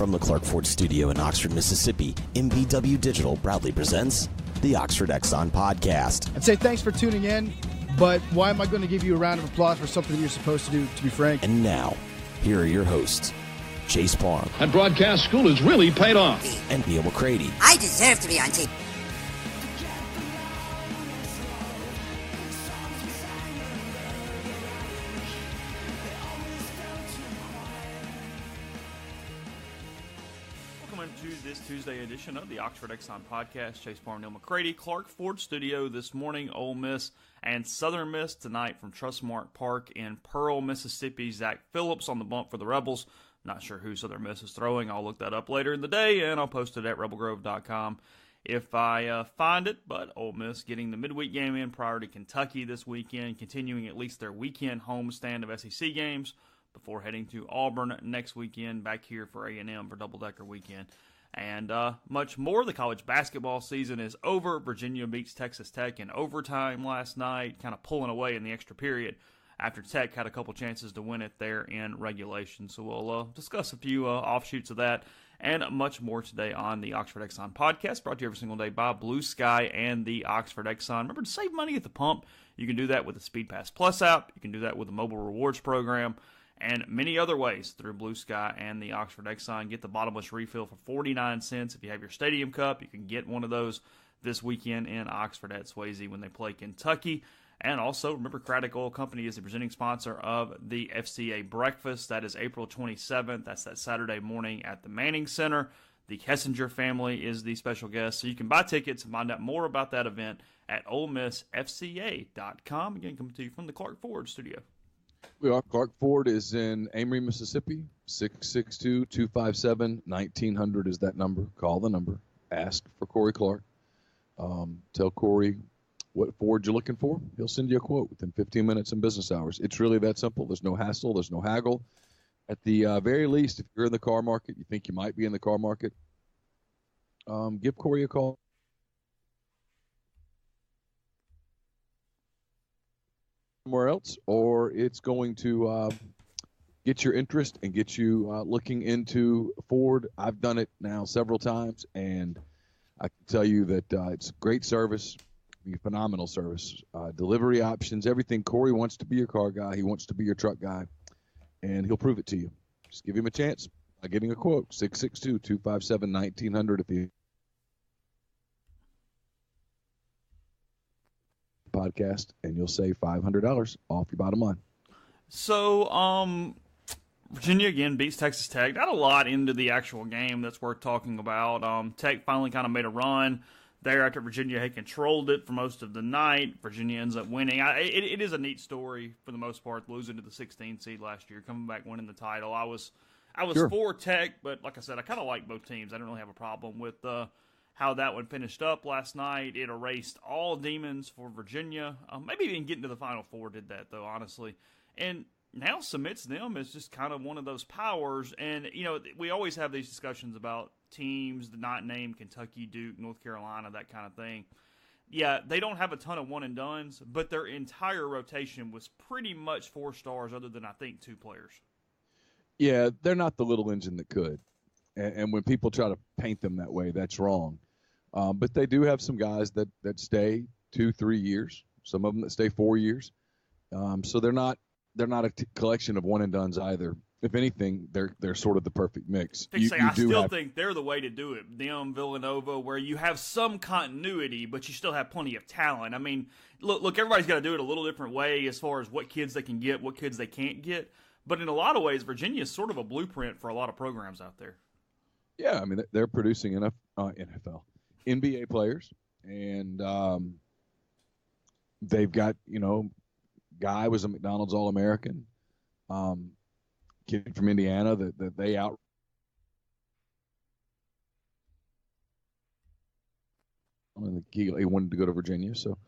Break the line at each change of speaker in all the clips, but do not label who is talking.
From the Clark Ford Studio in Oxford, Mississippi, MBW Digital proudly presents the Oxford Exxon Podcast.
I'd say thanks for tuning in, but why am I going to give you a round of applause for something you're supposed to do, to be frank?
And now, here are your hosts, Chase Parham.
That broadcast school has really paid off.
And Neal McCready.
I deserve to be on TV.
This Tuesday edition of the Oxford Exxon Podcast. Chase Parham, Neal McCready, Clark Ford Studio this morning. Ole Miss and Southern Miss tonight from Trustmark Park in Pearl, Mississippi. Zach Phillips on the bump for the Rebels. Not sure who Southern Miss is throwing. I'll look that up later in the day, and I'll post it at rebelgrove.com if I find it. But Ole Miss getting the midweek game in prior to Kentucky this weekend, continuing at least their weekend homestand of SEC games before heading to Auburn next weekend, back here for A&M for double-decker weekend. And much more. The college basketball season is over. Virginia beats Texas Tech in overtime last night, kind of pulling away in the extra period after Tech had a couple chances to win it there in regulation. So we'll discuss a few offshoots of that and much more today on the Oxford Exxon Podcast, brought to you every single day by Blue Sky and the Oxford Exxon. Remember to save money at the pump. You can do that with the Speed Pass Plus app. You can do that with the mobile rewards program, and many other ways through Blue Sky and the Oxford Exxon. Get the bottomless refill for 49 cents. If you have your Stadium Cup, you can get one of those this weekend in Oxford at Swayze when they play Kentucky. And also, remember, Craddock Oil Company is the presenting sponsor of the FCA Breakfast. That is April 27th. That's that Saturday morning at the Manning Center. The Kessinger family is the special guest. So you can buy tickets and find out more about that event at OleMissFCA.com. Again, coming to you from the Clark Ford Studio.
We are. Clark Ford is in Amory, Mississippi. 662-257-1900 is that number. Call the number. Ask for Corey Clark. Tell Corey what Ford you're looking for. He'll send you a quote within 15 minutes in business hours. It's really that simple. There's no hassle. There's no haggle. At the very least, if you're in the car market, you think you might be in the car market, give Corey a call. Somewhere else, or it's going to get your interest and get you looking into Ford. I've done it now several times, and I can tell you that it's great service, phenomenal service, delivery options, everything. Corey wants to be your car guy. He wants to be your truck guy, and he'll prove it to you. Just give him a chance by getting a quote. 662-257-1900 if you podcast, and you'll save $500 off your bottom line.
So, Virginia again beats Texas Tech. Not a lot into the actual game that's worth talking about. Tech finally kind of made a run there after Virginia had controlled it for most of the night. Virginia ends up winning. It is a neat story for the most part, losing to the 16th seed last year, coming back winning the title. I was sure for Tech, but like I said, I kind of like both teams. I don't really have a problem with how that one finished up last night. It erased all demons for Virginia. Maybe even getting to the Final Four did that, though, honestly. And now submits them as just kind of one of those powers. And, you know, we always have these discussions about teams not named Kentucky, Duke, North Carolina, that kind of thing. Yeah, they don't have a ton of one-and-dones, but their entire rotation was pretty much 4 stars other than, I think, 2 players.
Yeah, they're not the little engine that could. And when people try to paint them that way, that's wrong. But they do have some guys that stay 2-3 years. Some of them that stay 4 years. So they're not a collection of one and dones either. If anything, they're sort of the perfect mix.
I still think they're the way to do it. Them, Villanova, where you have some continuity, but you still have plenty of talent. I mean, look, everybody's got to do it a little different way as far as what kids they can get, what kids they can't get. But in a lot of ways, Virginia is sort of a blueprint for a lot of programs out there.
Yeah, I mean, they're producing enough NFL, NBA players, and they've got, Guy was a McDonald's All-American, kid from Indiana that they out. He wanted to go to Virginia, so,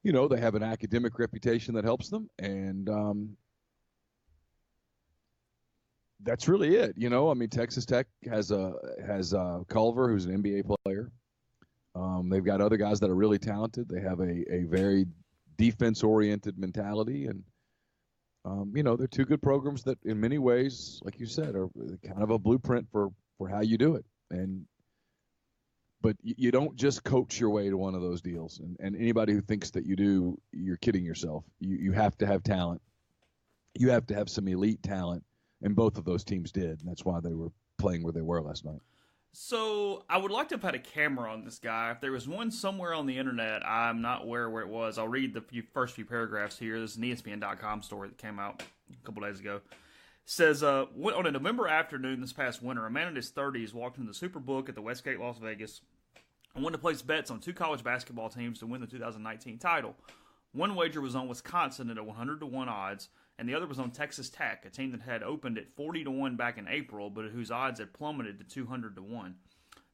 they have an academic reputation that helps them, and that's really it. Texas Tech has Culver, who's an NBA player. They've got other guys that are really talented. They have a very defense-oriented mentality, and They're two good programs that, in many ways, like you said, are kind of a blueprint for how you do it. But you don't just coach your way to one of those deals. And anybody who thinks that you do, you're kidding yourself. You have to have talent. You have to have some elite talent, and both of those teams did. And that's why they were playing where they were last night.
So I would like to have had a camera on this guy. If there was one somewhere on the internet, I'm not aware where it was. I'll read the first few paragraphs here. This is an ESPN.com story that came out a couple days ago. It says, on a November afternoon this past winter, a man in his 30s walked into the Superbook at the Westgate, Las Vegas, and wanted to place bets on two college basketball teams to win the 2019 title. One wager was on Wisconsin at a 100-1 odds, and the other was on Texas Tech, a team that had opened at 40-1 back in April, but whose odds had plummeted to 200-1.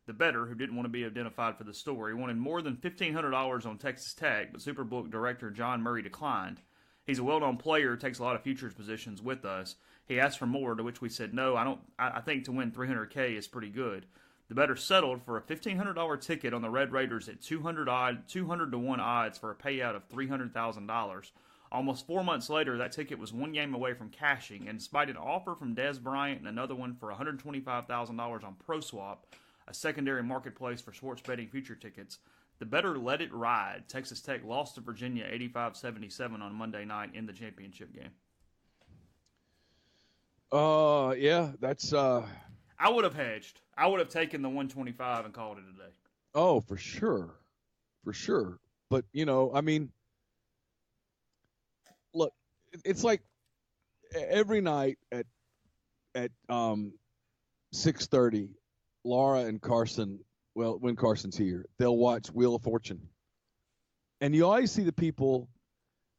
The bettor, who didn't want to be identified for the story, wanted more than $1,500 on Texas Tech, but Superbook director John Murray declined. He's a well-known player, takes a lot of futures positions with us. He asked for more, to which we said, no, I think to win $300K is pretty good. The bettor settled for a $1,500 ticket on the Red Raiders at 200-1 odds for a payout of $300,000. Almost 4 months later, that ticket was one game away from cashing, and despite an offer from Des Bryant and another one for $125,000 on ProSwap, a secondary marketplace for sports betting future tickets, the bettor let it ride. Texas Tech lost to Virginia 85-77 on Monday night in the championship game.
Yeah, that's
I would have hedged. I would have taken the 125 and called it a day.
Oh, for sure. For sure. But, look, it's like every night at 6:30, Laura and Carson, well, when Carson's here, they'll watch Wheel of Fortune. And you always see the people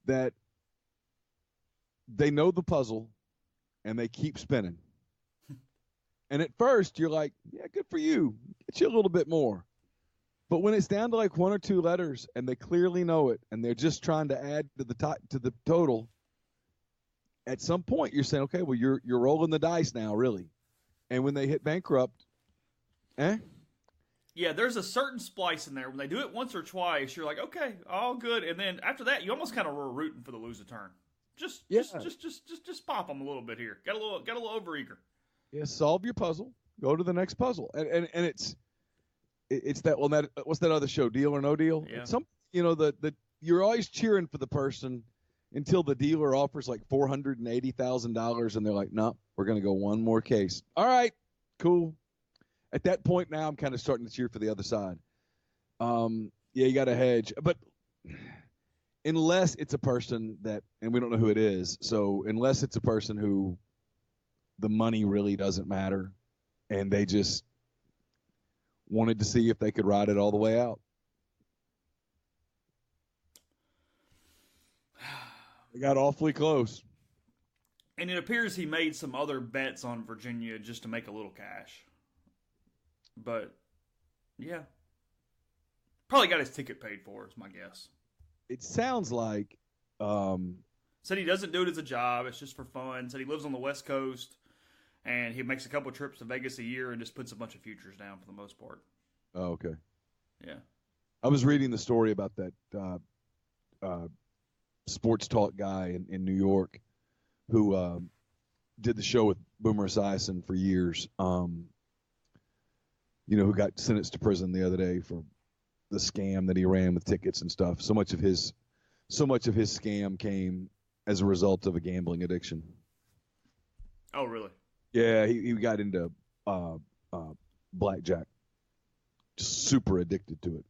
that they know the puzzle and they keep spinning. And at first you're like, yeah, good for you. Get you a little bit more. But when it's down to like one or two letters and they clearly know it and they're just trying to add to the total, at some point you're saying, okay, well, you're rolling the dice now, really. And when they hit bankrupt,
Yeah, there's a certain splice in there. When they do it once or twice, you're like, okay, all good. And then after that, you almost kind of were rooting for the lose a turn. Just pop them a little bit here. Got a little overeager.
Yeah, solve your puzzle. Go to the next puzzle. And it's that one that what's that other show, Deal or No Deal?
Yeah.
It's you're always cheering for the person until the dealer offers like $480,000 and they're like, no, we're gonna go one more case. All right, cool. At that point now I'm kind of starting to cheer for the other side. Yeah, you got to hedge. But unless it's a person that, and we don't know who it is, so unless it's a person who the money really doesn't matter and they just wanted to see if they could ride it all the way out. They got awfully close.
And it appears he made some other bets on Virginia just to make a little cash. But, yeah. Probably got his ticket paid for, is my guess.
It sounds like...
Said he doesn't do it as a job. It's just for fun. Said he lives on the West Coast. And he makes a couple trips to Vegas a year and just puts a bunch of futures down for the most part.
Oh, okay.
Yeah.
I was reading the story about that sports talk guy in New York who did the show with Boomer Esiason for years, who got sentenced to prison the other day for the scam that he ran with tickets and stuff. So much of his scam came as a result of a gambling addiction.
Oh, really?
Yeah, he got into blackjack. Just super addicted to it.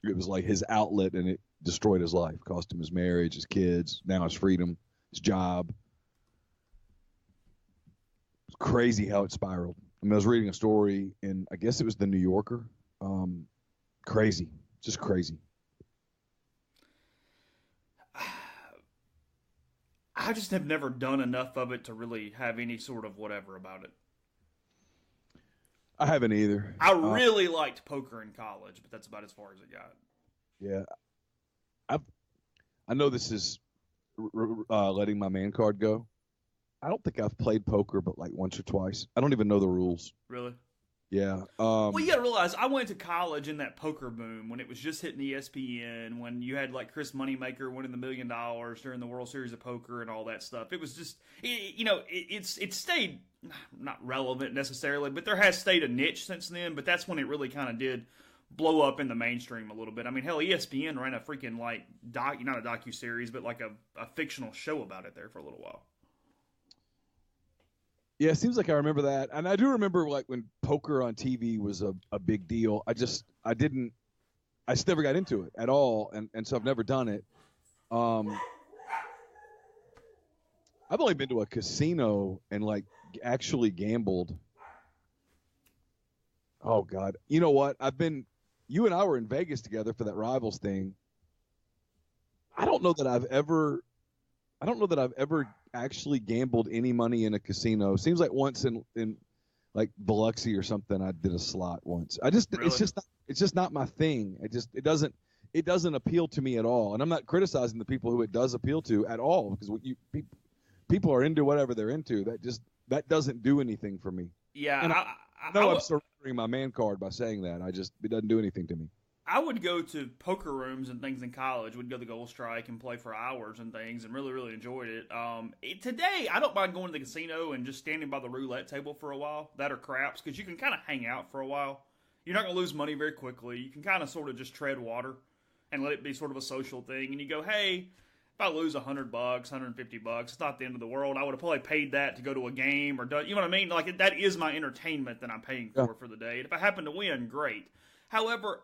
It was like his outlet, and it destroyed his life. Cost him his marriage, his kids, now his freedom, his job. It's crazy how it spiraled. I mean, I was reading a story in, I guess it was the New Yorker. Crazy. Just crazy.
I just have never done enough of it to really have any sort of whatever about it.
I haven't either.
I really liked poker in college, but that's about as far as it got.
Yeah. I know this is letting my man card go. I don't think I've played poker but like once or twice. I don't even know the rules.
Really?
Yeah.
Well, you got to realize, I went to college in that poker boom when it was just hitting ESPN, when you had like Chris Moneymaker winning the $1 million during the World Series of Poker and all that stuff. It was just, it's stayed not relevant necessarily, but there has stayed a niche since then. But that's when it really kind of did blow up in the mainstream a little bit. I mean, hell, ESPN ran a freaking like not a docu-series, but like a fictional show about it there for a little while.
Yeah, it seems like I remember that. And I do remember like when poker on TV was a big deal. I just never got into it at all. And so I've never done it. I've only been to a casino and like actually gambled. Oh God. You know what? You and I were in Vegas together for that Rivals thing. I don't know that I've ever actually gambled any money in a casino. Seems like once in like Biloxi or something, I did a slot once. Really? It's just not my thing. It doesn't appeal to me at all. And I'm not criticizing the people who it does appeal to at all, because people are into whatever they're into. That doesn't do anything for me.
Yeah,
and I know I'm surrendering my man card by saying that. It doesn't do anything to me.
I would go to poker rooms and things in college. We'd go to the Gold Strike and play for hours and things, and really, really enjoyed it. Today, I don't mind going to the casino and just standing by the roulette table for a while. That or craps, because you can kind of hang out for a while. You're not going to lose money very quickly. You can kind of sort of just tread water and let it be sort of a social thing. And you go, hey, if I lose $100, $150, it's not the end of the world. I would have probably paid that to go to a game or done. You know what I mean? Like, that is my entertainment that I'm paying for the day. And if I happen to win, great. However,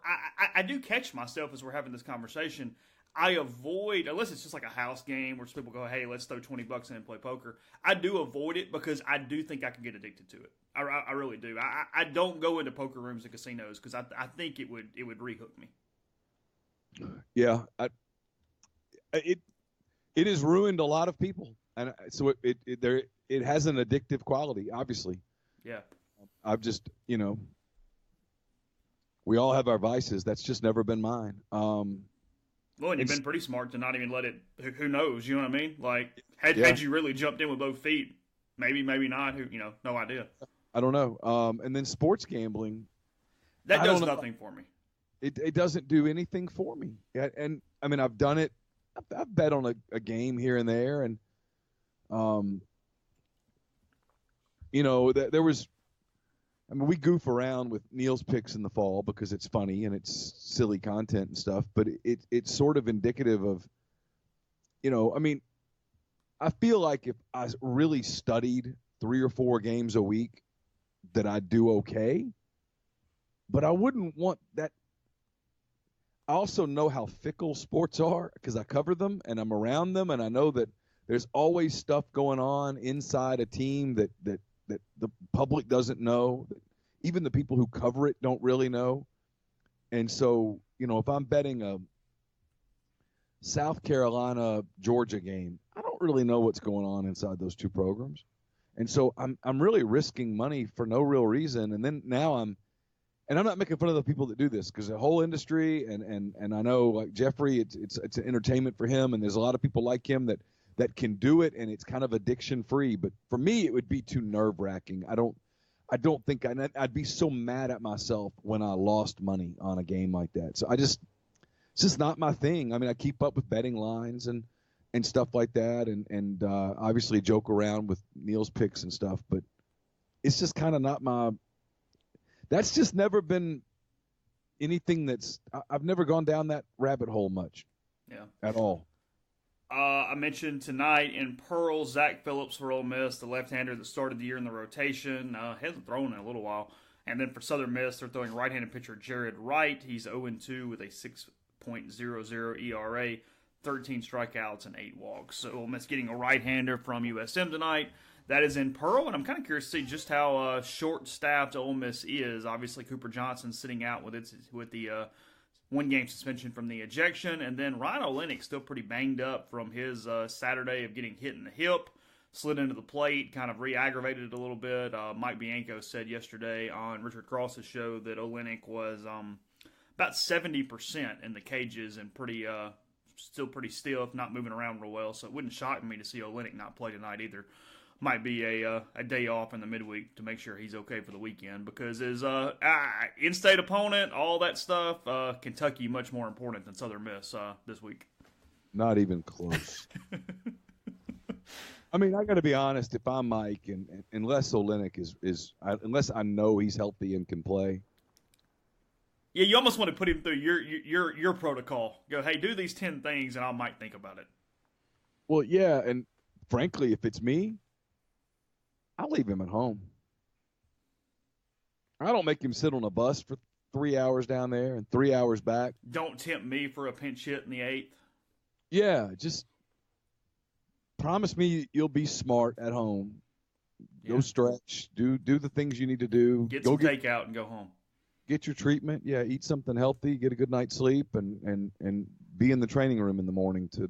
I do catch myself as we're having this conversation. I avoid, unless it's just like a house game where people go, hey, let's throw $20 in and play poker. I do avoid it because I do think I can get addicted to it. I really do. I don't go into poker rooms and casinos because I think it would rehook me.
Yeah, it has ruined a lot of people, and so it has an addictive quality, obviously.
Yeah,
I've just we all have our vices. That's just never been mine.
Well, and you've been pretty smart to not even let it. Who knows? You know what I mean? Like, had you really jumped in with both feet, maybe not. No idea.
I don't know. And then sports gambling.
That does nothing for me.
It doesn't do anything for me. And I mean, I've done it. I've bet on a game here and there, and there was. I mean, we goof around with Neal's picks in the fall because it's funny and it's silly content and stuff, but it's sort of indicative of, I mean, I feel like if I really studied 3 or 4 games a week, that I'd do okay, but I wouldn't want that. I also know how fickle sports are because I cover them and I'm around them, and I know that there's always stuff going on inside a team that the public doesn't know. Even the people who cover it don't really know. And so, if I'm betting a South Carolina-Georgia game, I don't really know what's going on inside those two programs. And so I'm really risking money for no real reason. And then now I'm not making fun of the people that do this, because the whole industry and I know, like Jeffrey, it's an entertainment for him, and there's a lot of people like him that can do it, and it's kind of addiction free. But for me, it would be too nerve wracking. I don't think I'd be so mad at myself when I lost money on a game like that. So it's just not my thing. I mean, I keep up with betting lines and stuff like that, and obviously joke around with Neal's picks and stuff, but it's just kind of not my. That's just never been anything I've never gone down that rabbit hole much.
Yeah.
At all.
I mentioned tonight in Pearl, Zach Phillips for Ole Miss, the left-hander that started the year in the rotation. Hasn't thrown in a little while. And then for Southern Miss, they're throwing right-handed pitcher Jared Wright. He's 0-2 with a 6.00 ERA, 13 strikeouts, and 8 walks. So Ole Miss getting a right-hander from USM tonight. That is in Pearl, and I'm kind of curious to see just how short-staffed Ole Miss is. Obviously, Cooper Johnson sitting out with the one-game suspension from the ejection, and then Ryan Olenek still pretty banged up from his Saturday of getting hit in the hip, slid into the plate, kind of re-aggravated it a little bit. Mike Bianco said yesterday on Richard Cross's show that Olenek was about 70% in the cages and still pretty stiff, not moving around real well, so it wouldn't shock me to see Olenek not play tonight either. might be a day off in the midweek to make sure he's okay for the weekend, because his in-state opponent, all that stuff, Kentucky much more important than Southern Miss this week.
Not even close. I mean, I got to be honest. If I'm Mike, and unless Olenek unless I know he's healthy and can play.
Yeah, you almost want to put him through your protocol. Go, hey, do these 10 things, and I might think about it.
Well, yeah, and frankly, if it's me, I'll leave him at home. I don't make him sit on a bus for 3 hours down there and 3 hours back.
Don't tempt me for a pinch hit in the 8th.
Yeah, just promise me you'll be smart at home. Yeah. Go stretch. Do the things you need to do.
Get some takeout and go home.
Get your treatment. Yeah, eat something healthy. Get a good night's sleep, and be in the training room in the morning to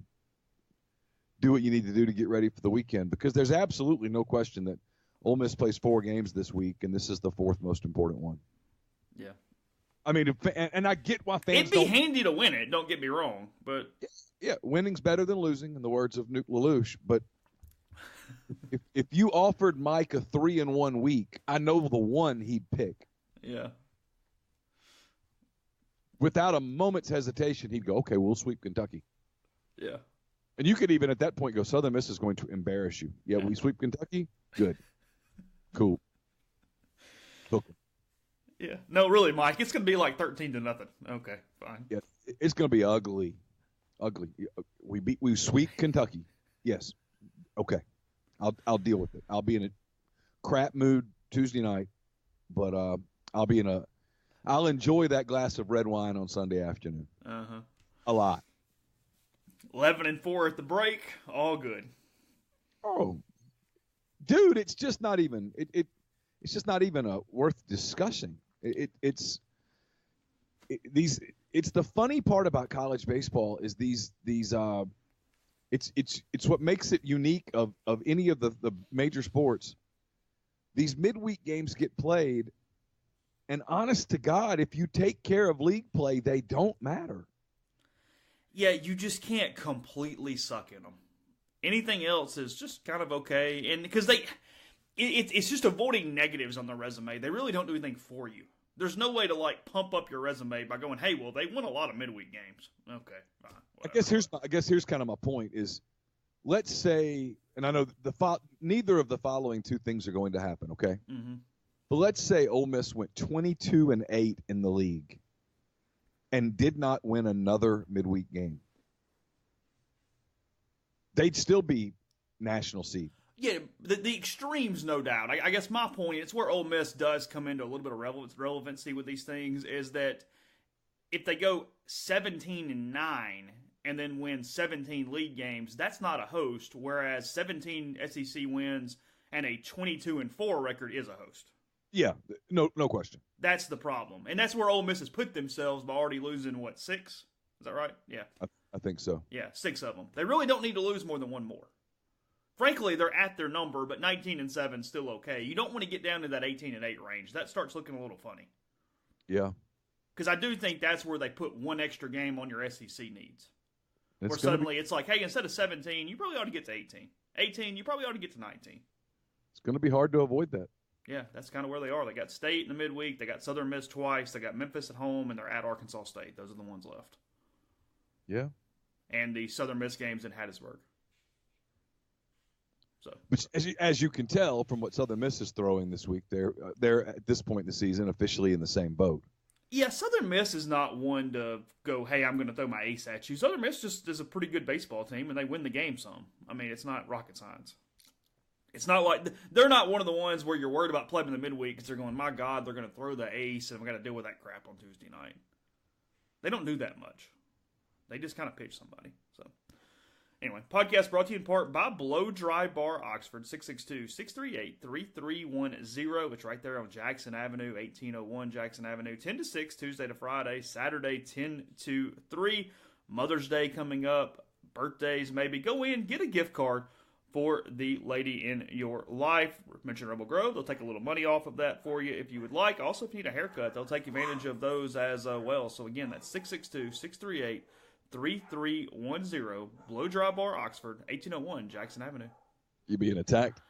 do what you need to do to get ready for the weekend. Because there's absolutely no question that Ole Miss plays 4 games this week, and this is the 4th most important one.
Yeah.
I mean, and I get why fans
It'd be handy to win it, don't get me wrong, but
yeah, winning's better than losing, in the words of Nuke LaLoosh. But if you offered Mike a 3-1 week, I know the one he'd pick.
Yeah.
Without a moment's hesitation, he'd go, okay, we'll sweep Kentucky.
Yeah.
And you could even at that point go, Southern Miss is going to embarrass you. Yeah, we sweep Kentucky? Good. Cool. Okay.
Yeah. No, really, Mike, it's going to be like 13-0. Okay, fine.
Yeah, it's going to be ugly. Ugly. We sweep Kentucky. Yes. Okay. I'll deal with it. I'll be in a crap mood Tuesday night, but I'll enjoy that glass of red wine on Sunday afternoon.
Uh-huh.
A lot.
11-4 at the break. All good.
Oh, dude, it's just not even it's just not even worth discussing. It's the funny part about college baseball is it's what makes it unique of any of the major sports. These midweek games get played, and honest to God, if you take care of league play, they don't matter.
Yeah, you just can't completely suck in them. Anything else is just kind of okay, and because it's just avoiding negatives on the resume. They really don't do anything for you. There's no way to pump up your resume by going, hey, well, they won a lot of midweek games. Okay, fine.
I guess here's kind of my point is, let's say, and I know neither of the following 2 things are going to happen. Okay,
mm-hmm.
But let's say Ole Miss went 22-8 in the league and did not win another midweek game. They'd still be national seed.
Yeah, the extremes, no doubt. I guess my point, it's where Ole Miss does come into a little bit of relevancy with these things, is that if they go 17-9 and then win 17 league games, that's not a host, whereas 17 SEC wins and a 22-4 record is a host.
Yeah, no question.
That's the problem. And that's where Ole Miss has put themselves by already losing, 6? Is that right? Yeah.
I think so.
Yeah, 6 of them. They really don't need to lose more than 1 more. Frankly, they're at their number, but 19-7 is still okay. You don't want to get down to that 18-8 range. That starts looking a little funny.
Yeah.
Because I do think that's where they put 1 extra game on your SEC needs. Where suddenly it's like, hey, instead of 17, you probably ought to get to 18. 18, you probably ought to get to 19.
It's going to be hard to avoid that.
Yeah, that's kind of where they are. They got State in the midweek. They got Southern Miss twice. They got Memphis at home, and they're at Arkansas State. Those are the ones left.
Yeah.
And the Southern Miss games in Hattiesburg. So,
but as you can tell from what Southern Miss is throwing this week, they're at this point in the season officially in the same boat.
Yeah, Southern Miss is not one to go, hey, I'm going to throw my ace at you. Southern Miss just is a pretty good baseball team, and they win the game some. I mean, it's not rocket science. It's not like they're not one of the ones where you're worried about playing in the midweek because they're going, my God, they're going to throw the ace, and I'm going to deal with that crap on Tuesday night. They don't do that much. They just kind of pitch somebody. So, anyway, podcast brought to you in part by Blow Dry Bar Oxford, 662-638-3310. It's right there on Jackson Avenue, 1801 Jackson Avenue, 10 to 6, Tuesday to Friday, Saturday 10 to 3. Mother's Day coming up, birthdays maybe. Go in, get a gift card for the lady in your life. Mention Rebel Grove. They'll take a little money off of that for you if you would like. Also, if you need a haircut, they'll take advantage of those as well. So, again, that's 662-638-3310. Blow Dry Bar Oxford, 1801 Jackson Avenue.
You being attacked?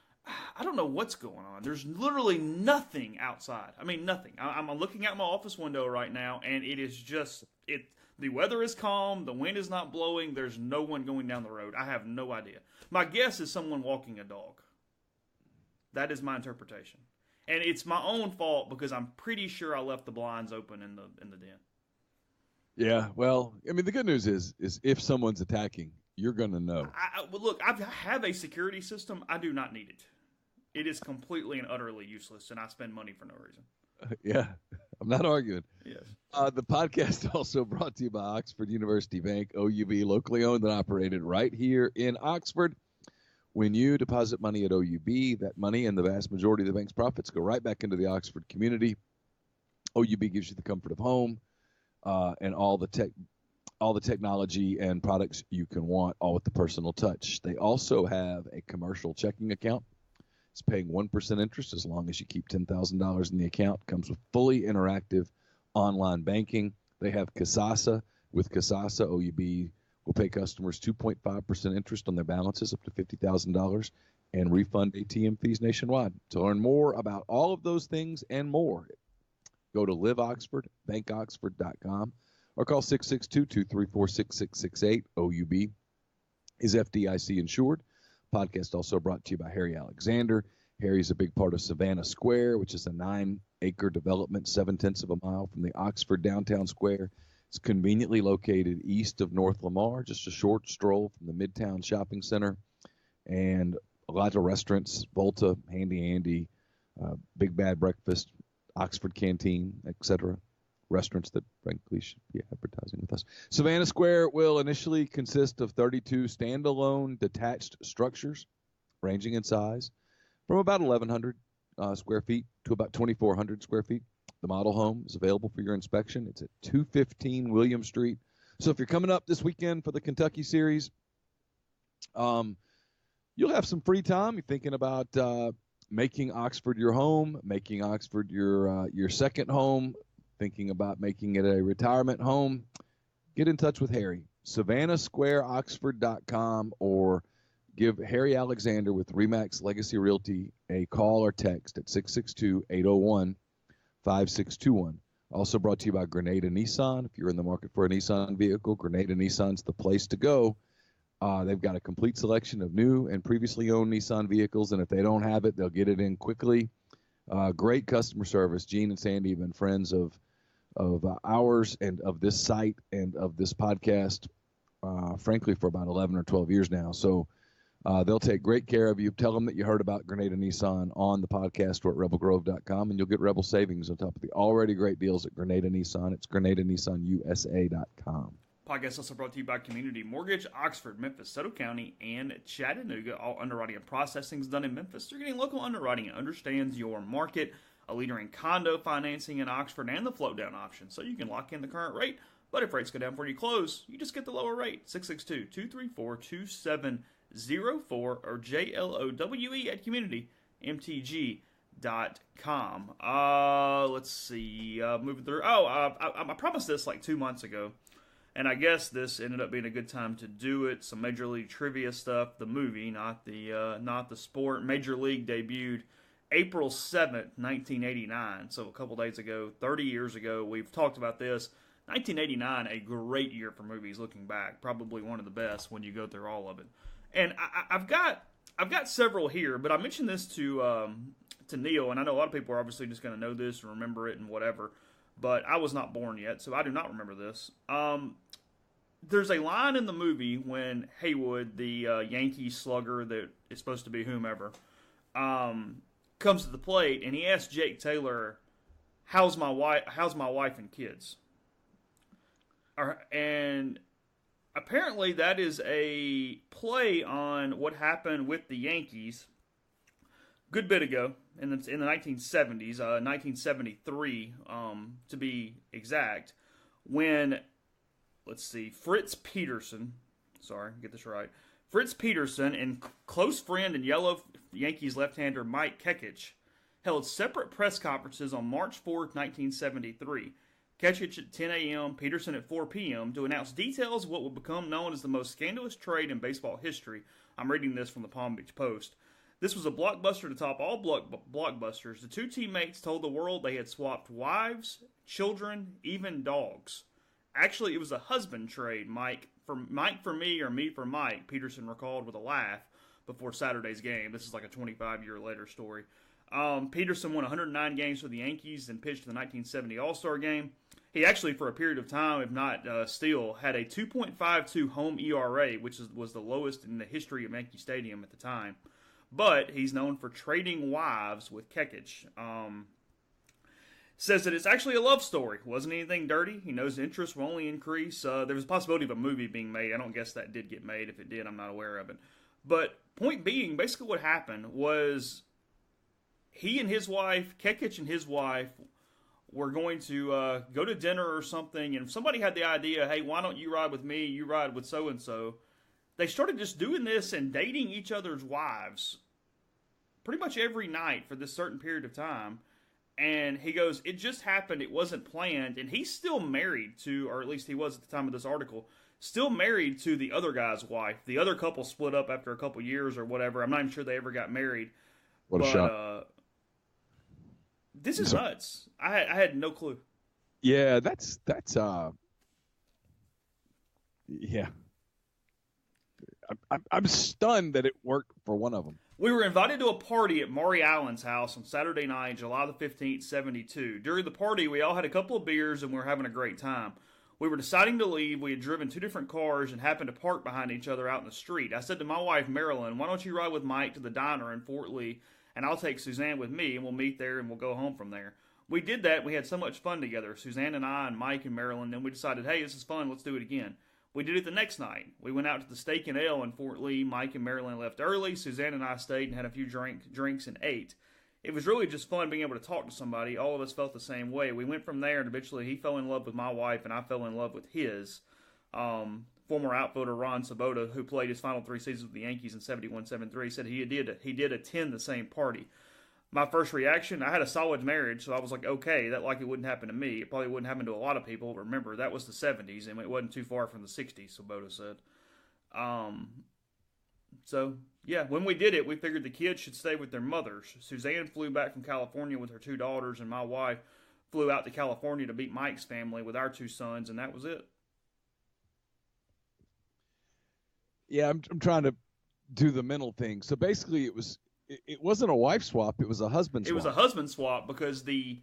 I don't know what's going on. There's literally nothing outside. I mean, nothing. I'm looking out my office window right now, and it is just the weather is calm. The wind is not blowing. There's no one going down the road. I have no idea. My guess is someone walking a dog. That is my interpretation. And it's my own fault because I'm pretty sure I left the blinds open in the den.
Yeah, well, I mean, the good news is if someone's attacking, you're going to know.
Look, I have a security system. I do not need it. It is completely and utterly useless, and I spend money for no reason.
Yeah, I'm not arguing.
Yes.
The podcast also brought to you by Oxford University Bank, OUB, locally owned and operated right here in Oxford. When you deposit money at OUB, that money and the vast majority of the bank's profits go right back into the Oxford community. OUB gives you the comfort of home and all the technology and products you can want, all with the personal touch. They also have a commercial checking account. It's paying 1% interest as long as you keep $10,000 in the account. Comes with fully interactive online banking. They have Kasasa. With Kasasa, OUB will pay customers 2.5% interest on their balances up to $50,000 and refund ATM fees nationwide. To learn more about all of those things and more, go to liveoxford.bankoxford.com or call 662-234-6668. OUB is FDIC insured. Podcast also brought to you by Harry Alexander. Harry's a big part of Savannah Square, which is a 9-acre development, 0.7 of a mile from the Oxford downtown square. It's conveniently located east of North Lamar, just a short stroll from the Midtown Shopping Center, and a lot of restaurants, Volta, Handy Andy, Big Bad Breakfast, Oxford Canteen, etc. Restaurants that, frankly, should be advertising with us. Savannah Square will initially consist of 32 standalone detached structures, ranging in size from about 1,100 square feet to about 2,400 square feet. The model home is available for your inspection. It's at 215 William Street. So if you're coming up this weekend for the Kentucky series, you'll have some free time. You're thinking about making Oxford your home, making Oxford your second home, thinking about making it a retirement home. Get in touch with Harry. SavannahSquareOxford.com, or give Harry Alexander with Remax Legacy Realty a call or text at 662-801-5621. Also brought to you by Grenada Nissan. If you're in the market for a Nissan vehicle, Grenada Nissan's the place to go. They've got a complete selection of new and previously owned Nissan vehicles, and if they don't have it, they'll get it in quickly. Great customer service. Gene and Sandy have been friends of ours and of this site and of this podcast, frankly, for about 11 or 12 years now. So they'll take great care of you. Tell them that you heard about Grenada Nissan on the podcast or at rebelgrove.com, and you'll get Rebel savings on top of the already great deals at Grenada Nissan. It's GrenadaNissanUSA.com.
Podcast also brought to you by Community Mortgage, Oxford, Memphis, Soto County, and Chattanooga. All underwriting and processing is done in Memphis. You're getting local underwriting and understands your market. A leader in condo financing in Oxford and the float down option, so you can lock in the current rate. But if rates go down before you close, you just get the lower rate. 662-234-2704 or JLOWE at communitymtg.com. Let's see. Moving through. I promised this like 2 months ago. And I guess this ended up being a good time to do it. Some Major League trivia stuff. The movie, not the sport. Major League debuted April 7th, 1989. So a couple days ago, 30 years ago. We've talked about this. 1989, a great year for movies. Looking back, probably one of the best when you go through all of it. And I've got several here, but I mentioned this to Neil, and I know a lot of people are obviously just going to know this and remember it and whatever. But I was not born yet, so I do not remember this. There's a line in the movie when Haywood, the Yankee slugger that is supposed to be whomever, comes to the plate, and he asks Jake Taylor, "How's my wife and kids?" And apparently that is a play on what happened with the Yankees good bit ago, in the 1970s, 1973 to be exact, when, let's see, Fritz Peterson and close friend and yellow Yankees left-hander Mike Kekich held separate press conferences on March 4th, 1973. Kekich at 10 a.m., Peterson at 4 p.m. to announce details of what would become known as the most scandalous trade in baseball history. I'm reading this from the Palm Beach Post. This was a blockbuster to top all blockbusters. The two teammates told the world they had swapped wives, children, even dogs. Actually, it was a husband trade, Mike for me or me for Mike, Peterson recalled with a laugh before Saturday's game. This is like a 25-year later story. Peterson won 109 games for the Yankees and pitched the 1970 All-Star Game. He actually, for a period of time, if not still, had a 2.52 home ERA, which was the lowest in the history of Yankee Stadium at the time. But he's known for trading wives with Kekich. Says that it's actually a love story. Wasn't anything dirty. He knows interest will only increase. There was a possibility of a movie being made. I don't guess that did get made. If it did, I'm not aware of it. But point being, basically what happened was he and his wife, Kekich and his wife, were going to go to dinner or something. And if somebody had the idea, hey, why don't you ride with me? You ride with so-and-so. They started just doing this and dating each other's wives pretty much every night for this certain period of time. And he goes, it just happened. It wasn't planned. And he's still married to, or at least he was at the time of this article, still married to the other guy's wife. The other couple split up after a couple years or whatever. I'm not even sure they ever got married.
What a shot.
This is nuts. I had no clue.
Yeah, that's yeah. I'm stunned that it worked for one of them.
We were invited to a party at Maury Allen's house on Saturday night, July the 15th, 72. During the party, we all had a couple of beers and we were having a great time. We were deciding to leave. We had driven two different cars and happened to park behind each other out in the street. I said to my wife, Marilyn, why don't you ride with Mike to the diner in Fort Lee, and I'll take Suzanne with me, and we'll meet there and we'll go home from there. We did that. We had so much fun together, Suzanne and I and Mike and Marilyn. Then we decided, hey, this is fun. Let's do it again. We did it the next night. We went out to the Steak and Ale in Fort Lee. Mike and Marilyn left early. Suzanne and I stayed and had a few drinks and ate. It was really just fun being able to talk to somebody. All of us felt the same way. We went from there, and eventually he fell in love with my wife, and I fell in love with his. Former outfielder Ron Sabota, who played his final 3 seasons with the Yankees in 71-73, said he did attend the same party. My first reaction, I had a solid marriage, so I was like, okay, that like it wouldn't happen to me. It probably wouldn't happen to a lot of people. Remember, that was the 70s, and it wasn't too far from the 60s, Sabota said. So, yeah, when we did it, we figured the kids should stay with their mothers. Suzanne flew back from California with her 2 daughters, and my wife flew out to California to meet Mike's family with our 2 sons, and that was it.
Yeah, I'm trying to do the mental thing. So basically, it wasn't a wife swap; it was a husband swap.
It was a husband swap because the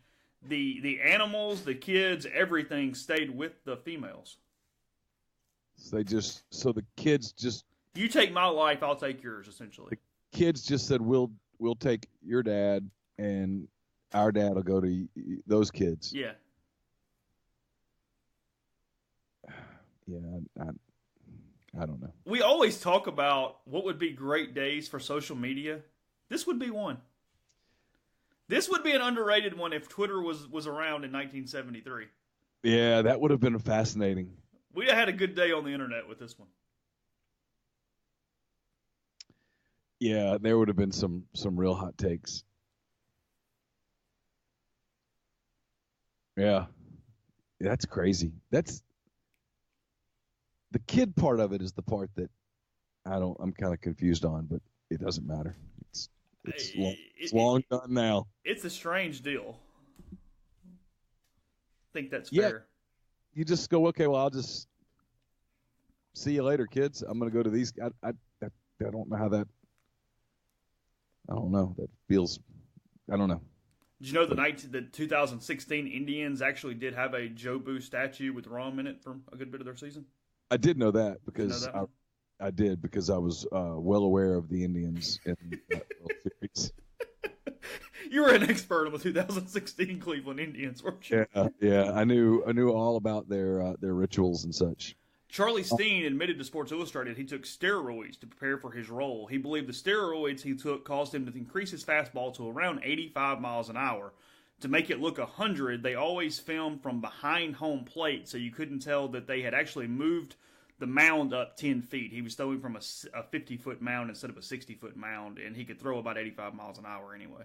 animals, the kids, everything stayed with the females.
So the kids just.
You take my life, I'll take yours. Essentially,
the kids just said, "We'll take your dad, and our dad will go to those kids."
Yeah.
Yeah, I don't know. We
always talk about what would be great days for social media. This would be one. This would be an underrated one if Twitter was around in 1973.
Yeah, that would have been fascinating.
We'd have had a good day on the internet with this one.
Yeah, there would have been some real hot takes. Yeah. That's crazy. The kid part of it is the part that I'm kind of confused on, but it doesn't matter. It's long done now.
It's a strange deal. I think that's fair.
You just go, okay, well, I'll just see you later, kids. I'm going to go to these. I don't know how that. I don't know. That feels. I don't know.
Did you know the 2016 Indians actually did have a Jobu statue with rum in it for a good bit of their season?
I did know that because I did because I was well aware of the Indians in that World Series.
You were an expert on the 2016 Cleveland Indians, weren't you?
Yeah. I knew all about their rituals and such.
Charlie Steen admitted to Sports Illustrated he took steroids to prepare for his role. He believed the steroids he took caused him to increase his fastball to around 85 miles an hour. To make it look 100, they always filmed from behind home plate, so you couldn't tell that they had actually moved the mound up 10 feet. He was throwing from a 50-foot mound instead of a 60-foot mound, and he could throw about 85 miles an hour anyway.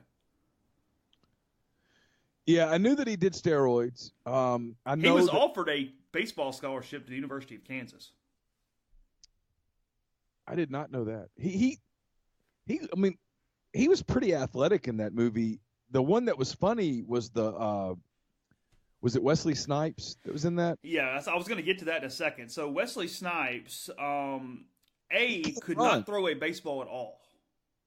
Yeah, I knew that he did steroids.
He was offered a baseball scholarship to the University of Kansas.
I did not know that. I mean, he was pretty athletic in that movie. The one that was funny was was it Wesley Snipes that was in that?
Yeah, I was going to get to that in a second. So Wesley Snipes, could
run.
not throw a baseball at all.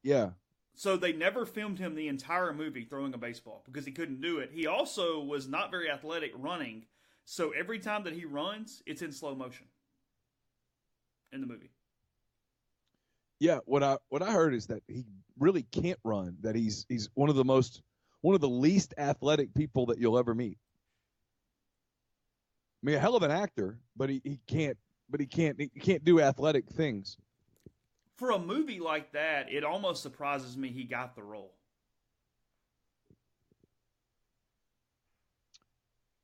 Yeah.
So they never filmed him the entire movie throwing a baseball because he couldn't do it. He also was not very athletic running. So every time that he runs, it's in slow motion in the movie.
Yeah, what I heard is that he really can't run. That he's one of the least athletic people that you'll ever meet. I mean, a hell of an actor, but he can't do athletic things.
For a movie like that, it almost surprises me he got the role.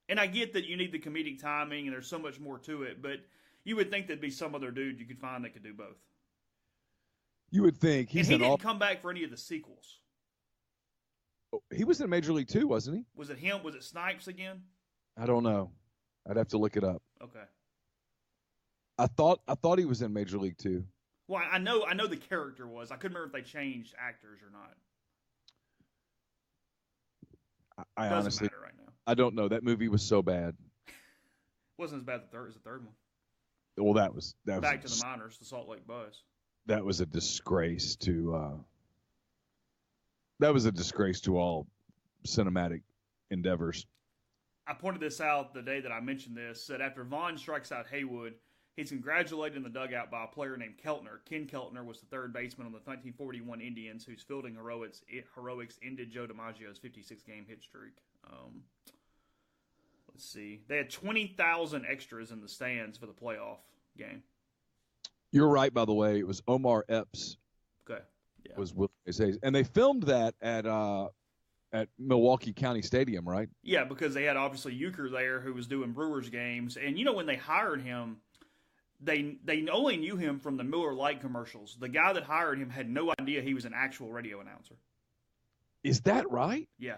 And I get that you need the comedic timing and there's so much more to it, but you would think there'd be some other dude you could find that could do both.
You would think
he didn't come back for any of the sequels.
He was in Major League 2, wasn't he?
Was it him? Was it Snipes again?
I don't know. I'd have to look it up.
Okay.
I thought he was in Major League 2.
Well, I know the character was. I couldn't remember if they changed actors or not.
I
Doesn't
honestly
matter right now.
I don't know. That movie was so bad.
Wasn't as bad as the third one.
Well, that was
Back to the Minors, the Salt Lake Buzz.
That was a disgrace to all cinematic endeavors.
I pointed this out the day that I mentioned this, that after Vaughn strikes out Haywood, he's congratulated in the dugout by a player named Keltner. Ken Keltner was the third baseman on the 1941 Indians, whose fielding heroics ended Joe DiMaggio's 56-game hit streak. Let's see. They had 20,000 extras in the stands for the playoff game.
You're right, by the way. It was Omar Epps.
Okay. Yeah.
Was Willie Hayes. And they filmed that at Milwaukee County Stadium, right?
Yeah, because they had obviously Euchre there who was doing Brewers games. And when they hired him, they only knew him from the Miller Lite commercials. The guy that hired him had no idea he was an actual radio announcer.
Is that right?
Yeah.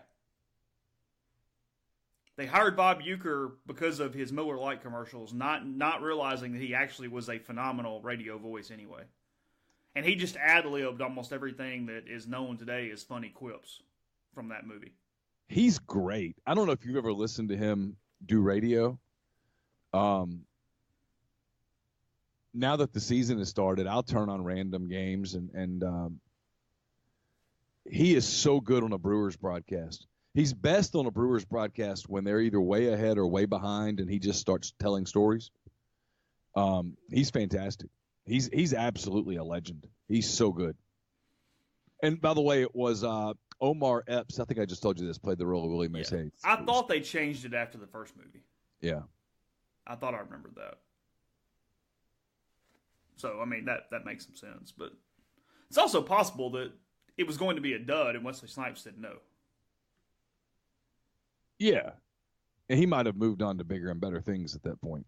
They hired Bob Euchre because of his Miller Lite commercials, not realizing that he actually was a phenomenal radio voice anyway. And he just ad-libbed almost everything that is known today as funny quips from that movie.
He's great. I don't know if you've ever listened to him do radio. Now that the season has started, I'll turn on random games, and he is so good on a Brewers broadcast. He's best on a Brewers broadcast when they're either way ahead or way behind, and he just starts telling stories. He's fantastic. He's absolutely a legend. He's so good. And by the way, it was Omar Epps. I think I just told you this. Played the role of Willie Mays Hayes.
I thought they changed it after the first movie.
Yeah.
I thought I remembered that. So I mean that makes some sense, but it's also possible that it was going to be a dud, and Wesley Snipes said no.
Yeah, and he might have moved on to bigger and better things at that point.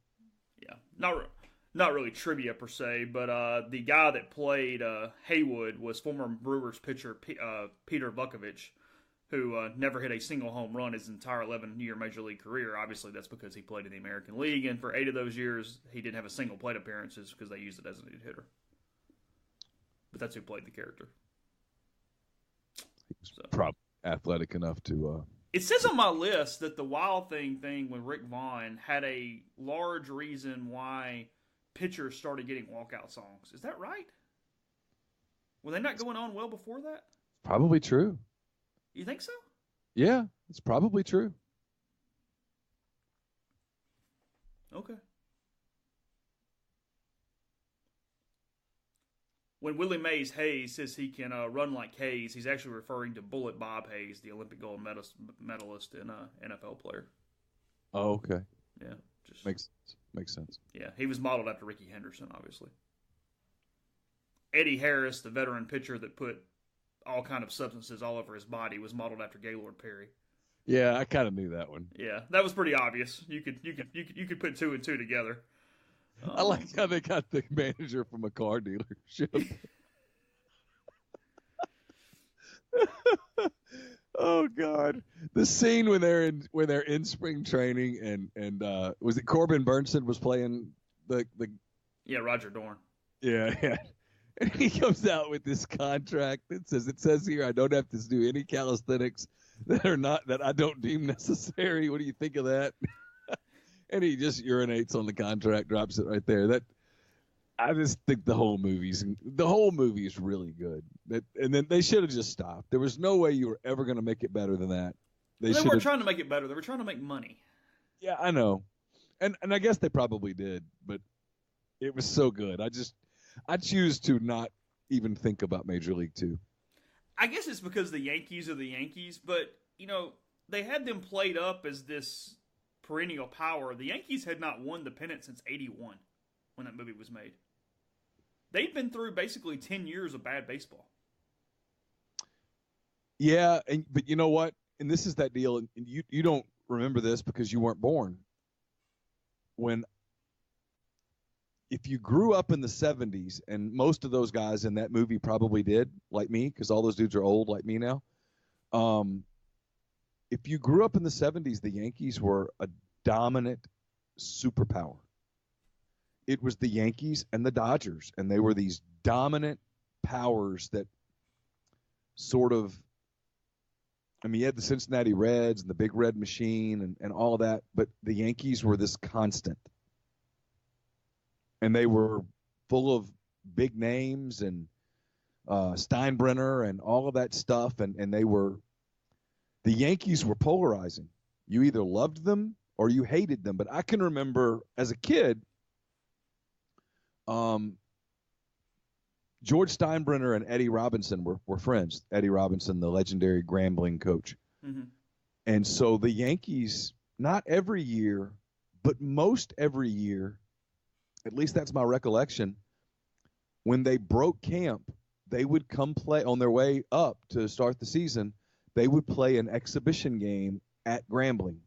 Yeah, not really trivia per se, but the guy that played Haywood was former Brewers pitcher Peter Vukovich, who never hit a single home run his entire 11-year Major League career. Obviously, that's because he played in the American League, and for 8 of those years, he didn't have a single plate appearances because they used a designated hitter. But that's who played the character.
He was probably athletic enough to...
It says on my list that the Wild thing with Rick Vaughn had a large reason why pitchers started getting walkout songs. Is that right? Were they not going on well before that?
Probably true.
You think so?
Yeah, it's probably true.
Okay. When Willie Mays Hayes says he can run like Hayes, he's actually referring to Bullet Bob Hayes, the Olympic gold medalist and NFL player.
Oh, okay.
Yeah, just
makes sense.
Yeah, he was modeled after Ricky Henderson, obviously. Eddie Harris, the veteran pitcher that put all kind of substances all over his body, was modeled after Gaylord Perry.
Yeah, I kind of knew that one.
Yeah, that was pretty obvious. You could put 2 and 2 together.
I like how they got the manager from a car dealership. Oh God, the scene when they're in spring training and was it Corbin Burnson was playing the
yeah, Roger Dorn.
Yeah, And he comes out with this contract that says here I don't have to do any calisthenics that I don't deem necessary. What do you think of that? And he just urinates on the contract, drops it right there. I just think the whole movie is really good. And then they should have just stopped. There was no way you were ever going to make it better than that.
They weren't trying to make it better. They were trying to make money.
Yeah, I know. And I guess they probably did, but it was so good. I choose to not even think about Major League 2.
I guess it's because the Yankees are the Yankees, but, they had them played up as this perennial power. The Yankees had not won the pennant since 81 when that movie was made. They'd been through basically 10 years of bad baseball.
Yeah, but you know what? And this is that deal, and you don't remember this because you weren't born. If you grew up in the 70s, and most of those guys in that movie probably did, like me, because all those dudes are old like me now. If you grew up in the 70s, the Yankees were a dominant superpower. It was the Yankees and the Dodgers, and they were these dominant powers that sort of, you had the Cincinnati Reds and the Big Red Machine and all of that, but the Yankees were this constant. And they were full of big names and Steinbrenner and all of that stuff, and the Yankees were polarizing. You either loved them or you hated them. But I can remember as a kid, George Steinbrenner and Eddie Robinson were friends. Eddie Robinson, the legendary Grambling coach. Mm-hmm. And so the Yankees, not every year, but most every year, at least that's my recollection, when they broke camp, they would come play on their way up to start the season. They would play an exhibition game at Grambling.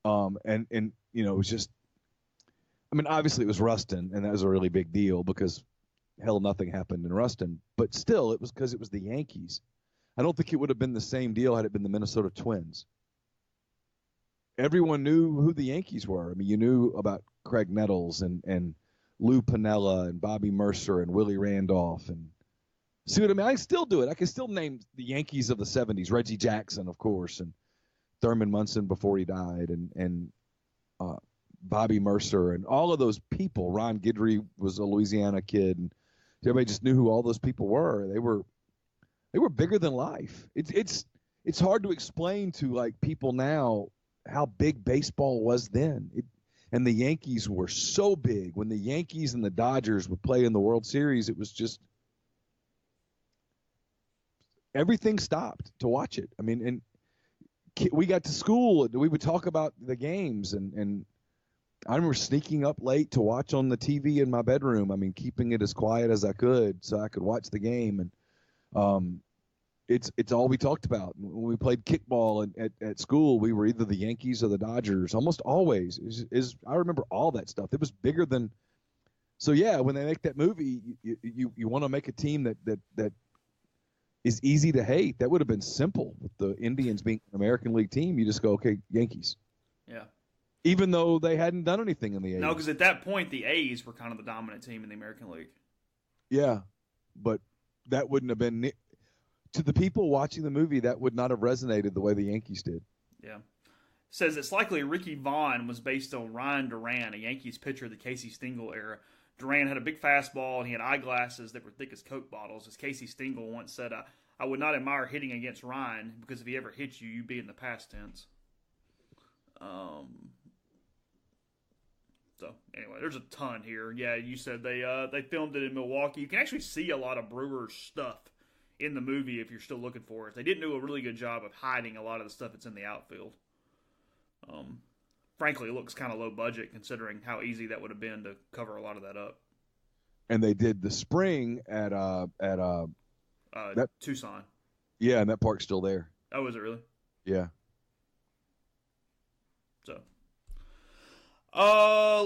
And it was just, obviously it was Ruston, and that was a really big deal because hell, nothing happened in Ruston. But still, it was because it was the Yankees. I don't think it would have been the same deal had it been the Minnesota Twins. Everyone knew who the Yankees were. You knew about Craig Nettles and Lou Piniella and Bobby Mercer and Willie Randolph and see what I mean? I still do it. I can still name the Yankees of the 70s, Reggie Jackson, of course, and Thurman Munson before he died, and Bobby Mercer, and all of those people. Ron Guidry was a Louisiana kid, and everybody just knew who all those people were. They were bigger than life. It's hard to explain to people now how big baseball was then. And the Yankees were so big. When the Yankees and the Dodgers would play in the World Series, it was just everything stopped to watch it. And we got to school and we would talk about the games, and I remember sneaking up late to watch on the TV in my bedroom. Keeping it as quiet as I could so I could watch the game. And it's all we talked about. When we played kickball at school, we were either the Yankees or the Dodgers. Almost always. I remember all that stuff. It was bigger than. So yeah, when they make that movie, you want to make a team that is easy to hate. That would have been simple with the Indians being an American League team. You just go, okay, Yankees.
Yeah.
Even though they hadn't done anything in the 80s.
No, because at that point, the A's were kind of the dominant team in the American League.
Yeah, but that wouldn't have been to the people watching the movie. That would not have resonated the way the Yankees did.
Yeah. Says it's likely Ricky Vaughn was based on Ryan Duran, a Yankees pitcher of the Casey Stengel era. Duran had a big fastball, and he had eyeglasses that were thick as Coke bottles. As Casey Stengel once said, I would not admire hitting against Ryan, because if he ever hit you, you'd be in the past tense. So, anyway, there's a ton here. Yeah, you said they filmed it in Milwaukee. You can actually see a lot of Brewers stuff in the movie if you're still looking for it. They didn't do a really good job of hiding a lot of the stuff that's in the outfield. Frankly, it looks kind of low budget considering how easy that would have been to cover a lot of that up.
And they did the spring at
Tucson.
Yeah, and that park's still there.
Oh, is it really?
Yeah.
So,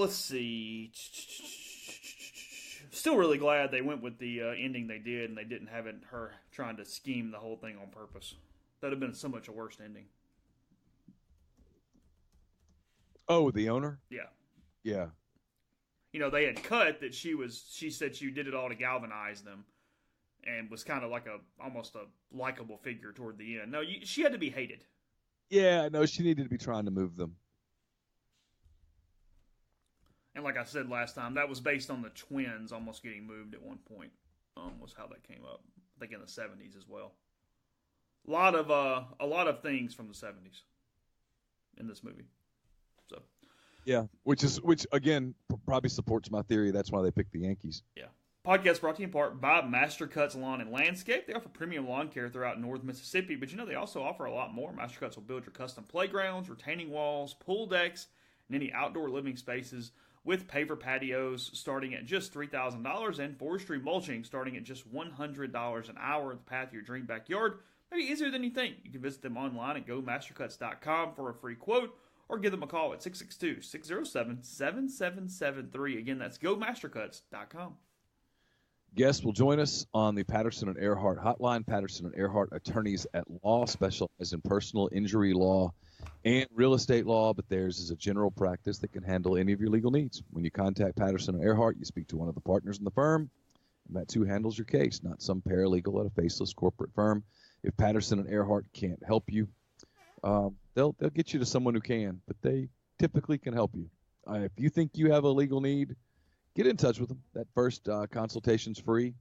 let's see. Still really glad they went with the ending they did, and they didn't have her trying to scheme the whole thing on purpose. That would have been so much a worse ending.
Oh, the owner?
Yeah.
Yeah.
they had cut that she said she did it all to galvanize them, and was kind of like almost a likable figure toward the end. No, she had to be hated.
Yeah, no, she needed to be trying to move them.
And like I said last time, that was based on the twins almost getting moved at one point. Was how that came up. I think in the 70s as well. A lot of things from the 70s in this movie. So,
yeah, which again probably supports my theory. That's why they picked the Yankees.
Yeah. Podcast brought to you in part by Master Cuts Lawn and Landscape. They offer premium lawn care throughout North Mississippi, but they also offer a lot more. Master Cuts will build your custom playgrounds, retaining walls, pool decks, and any outdoor living spaces with paver patios starting at just $3,000 and forestry mulching starting at just $100 an hour. The path to your dream backyard may be easier than you think. You can visit them online at gomastercuts.com for a free quote or give them a call at 662-607-7773. Again, that's gomastercuts.com.
Guests will join us on the Patterson and Earhart hotline. Patterson and Earhart, attorneys at law, specialize in personal injury law and real estate law, but theirs is a general practice that can handle any of your legal needs. When you contact Patterson and Earhart, you speak to one of the partners in the firm, and that's who handles your case, not some paralegal at a faceless corporate firm. If Patterson and Earhart can't help you, they'll get you to someone who can, but they typically can help you. If you think you have a legal need, get in touch with them. That first consultation's free.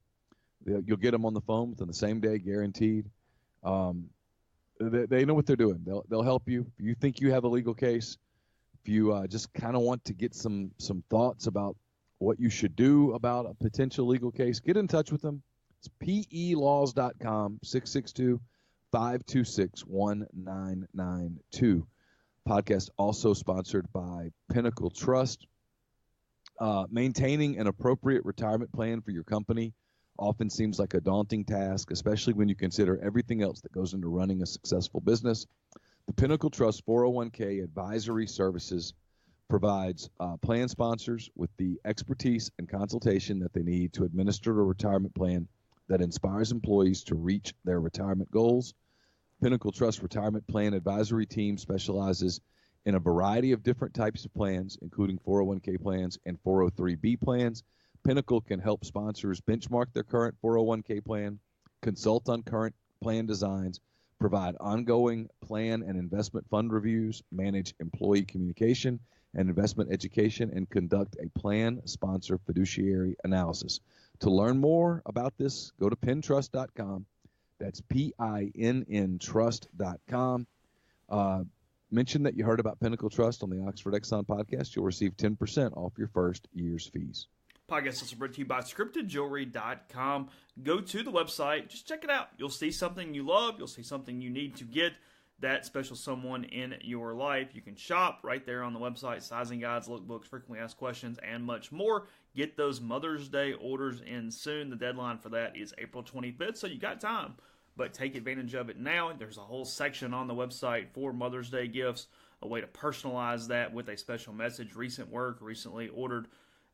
You'll get them on the phone within the same day, guaranteed. They know what they're doing. They'll help you. If you think you have a legal case, if you just kind of want to get some thoughts about what you should do about a potential legal case, get in touch with them. It's PELaws.com, 662-526-1992. Podcast also sponsored by Pinnacle Trust. Maintaining an appropriate retirement plan for your company often seems like a daunting task, especially when you consider everything else that goes into running a successful business. The Pinnacle Trust 401k advisory services provides plan sponsors with the expertise and consultation that they need to administer a retirement plan that inspires employees to reach their retirement goals. Pinnacle Trust Retirement Plan Advisory Team specializes in a variety of different types of plans, including 401k plans and 403b plans. Pinnacle can help sponsors benchmark their current 401k plan, consult on current plan designs, provide ongoing plan and investment fund reviews, manage employee communication and investment education, and conduct a plan sponsor fiduciary analysis. To learn more about this, go to pintrust.com. That's PINN trust.com. Mention that you heard about Pinnacle Trust on the Oxford Exxon podcast. You'll receive 10% off your first year's fees.
Podcast is brought to you by ScriptedJewelry.com. Go to the website. Just check it out. You'll see something you love. You'll see something you need to get that special someone in your life. You can shop right there on the website. Sizing guides, lookbooks, frequently asked questions, and much more. Get those Mother's Day orders in soon. The deadline for that is April 25th, so you got time. But take advantage of it now. There's a whole section on the website for Mother's Day gifts, a way to personalize that with a special message, recent work, recently ordered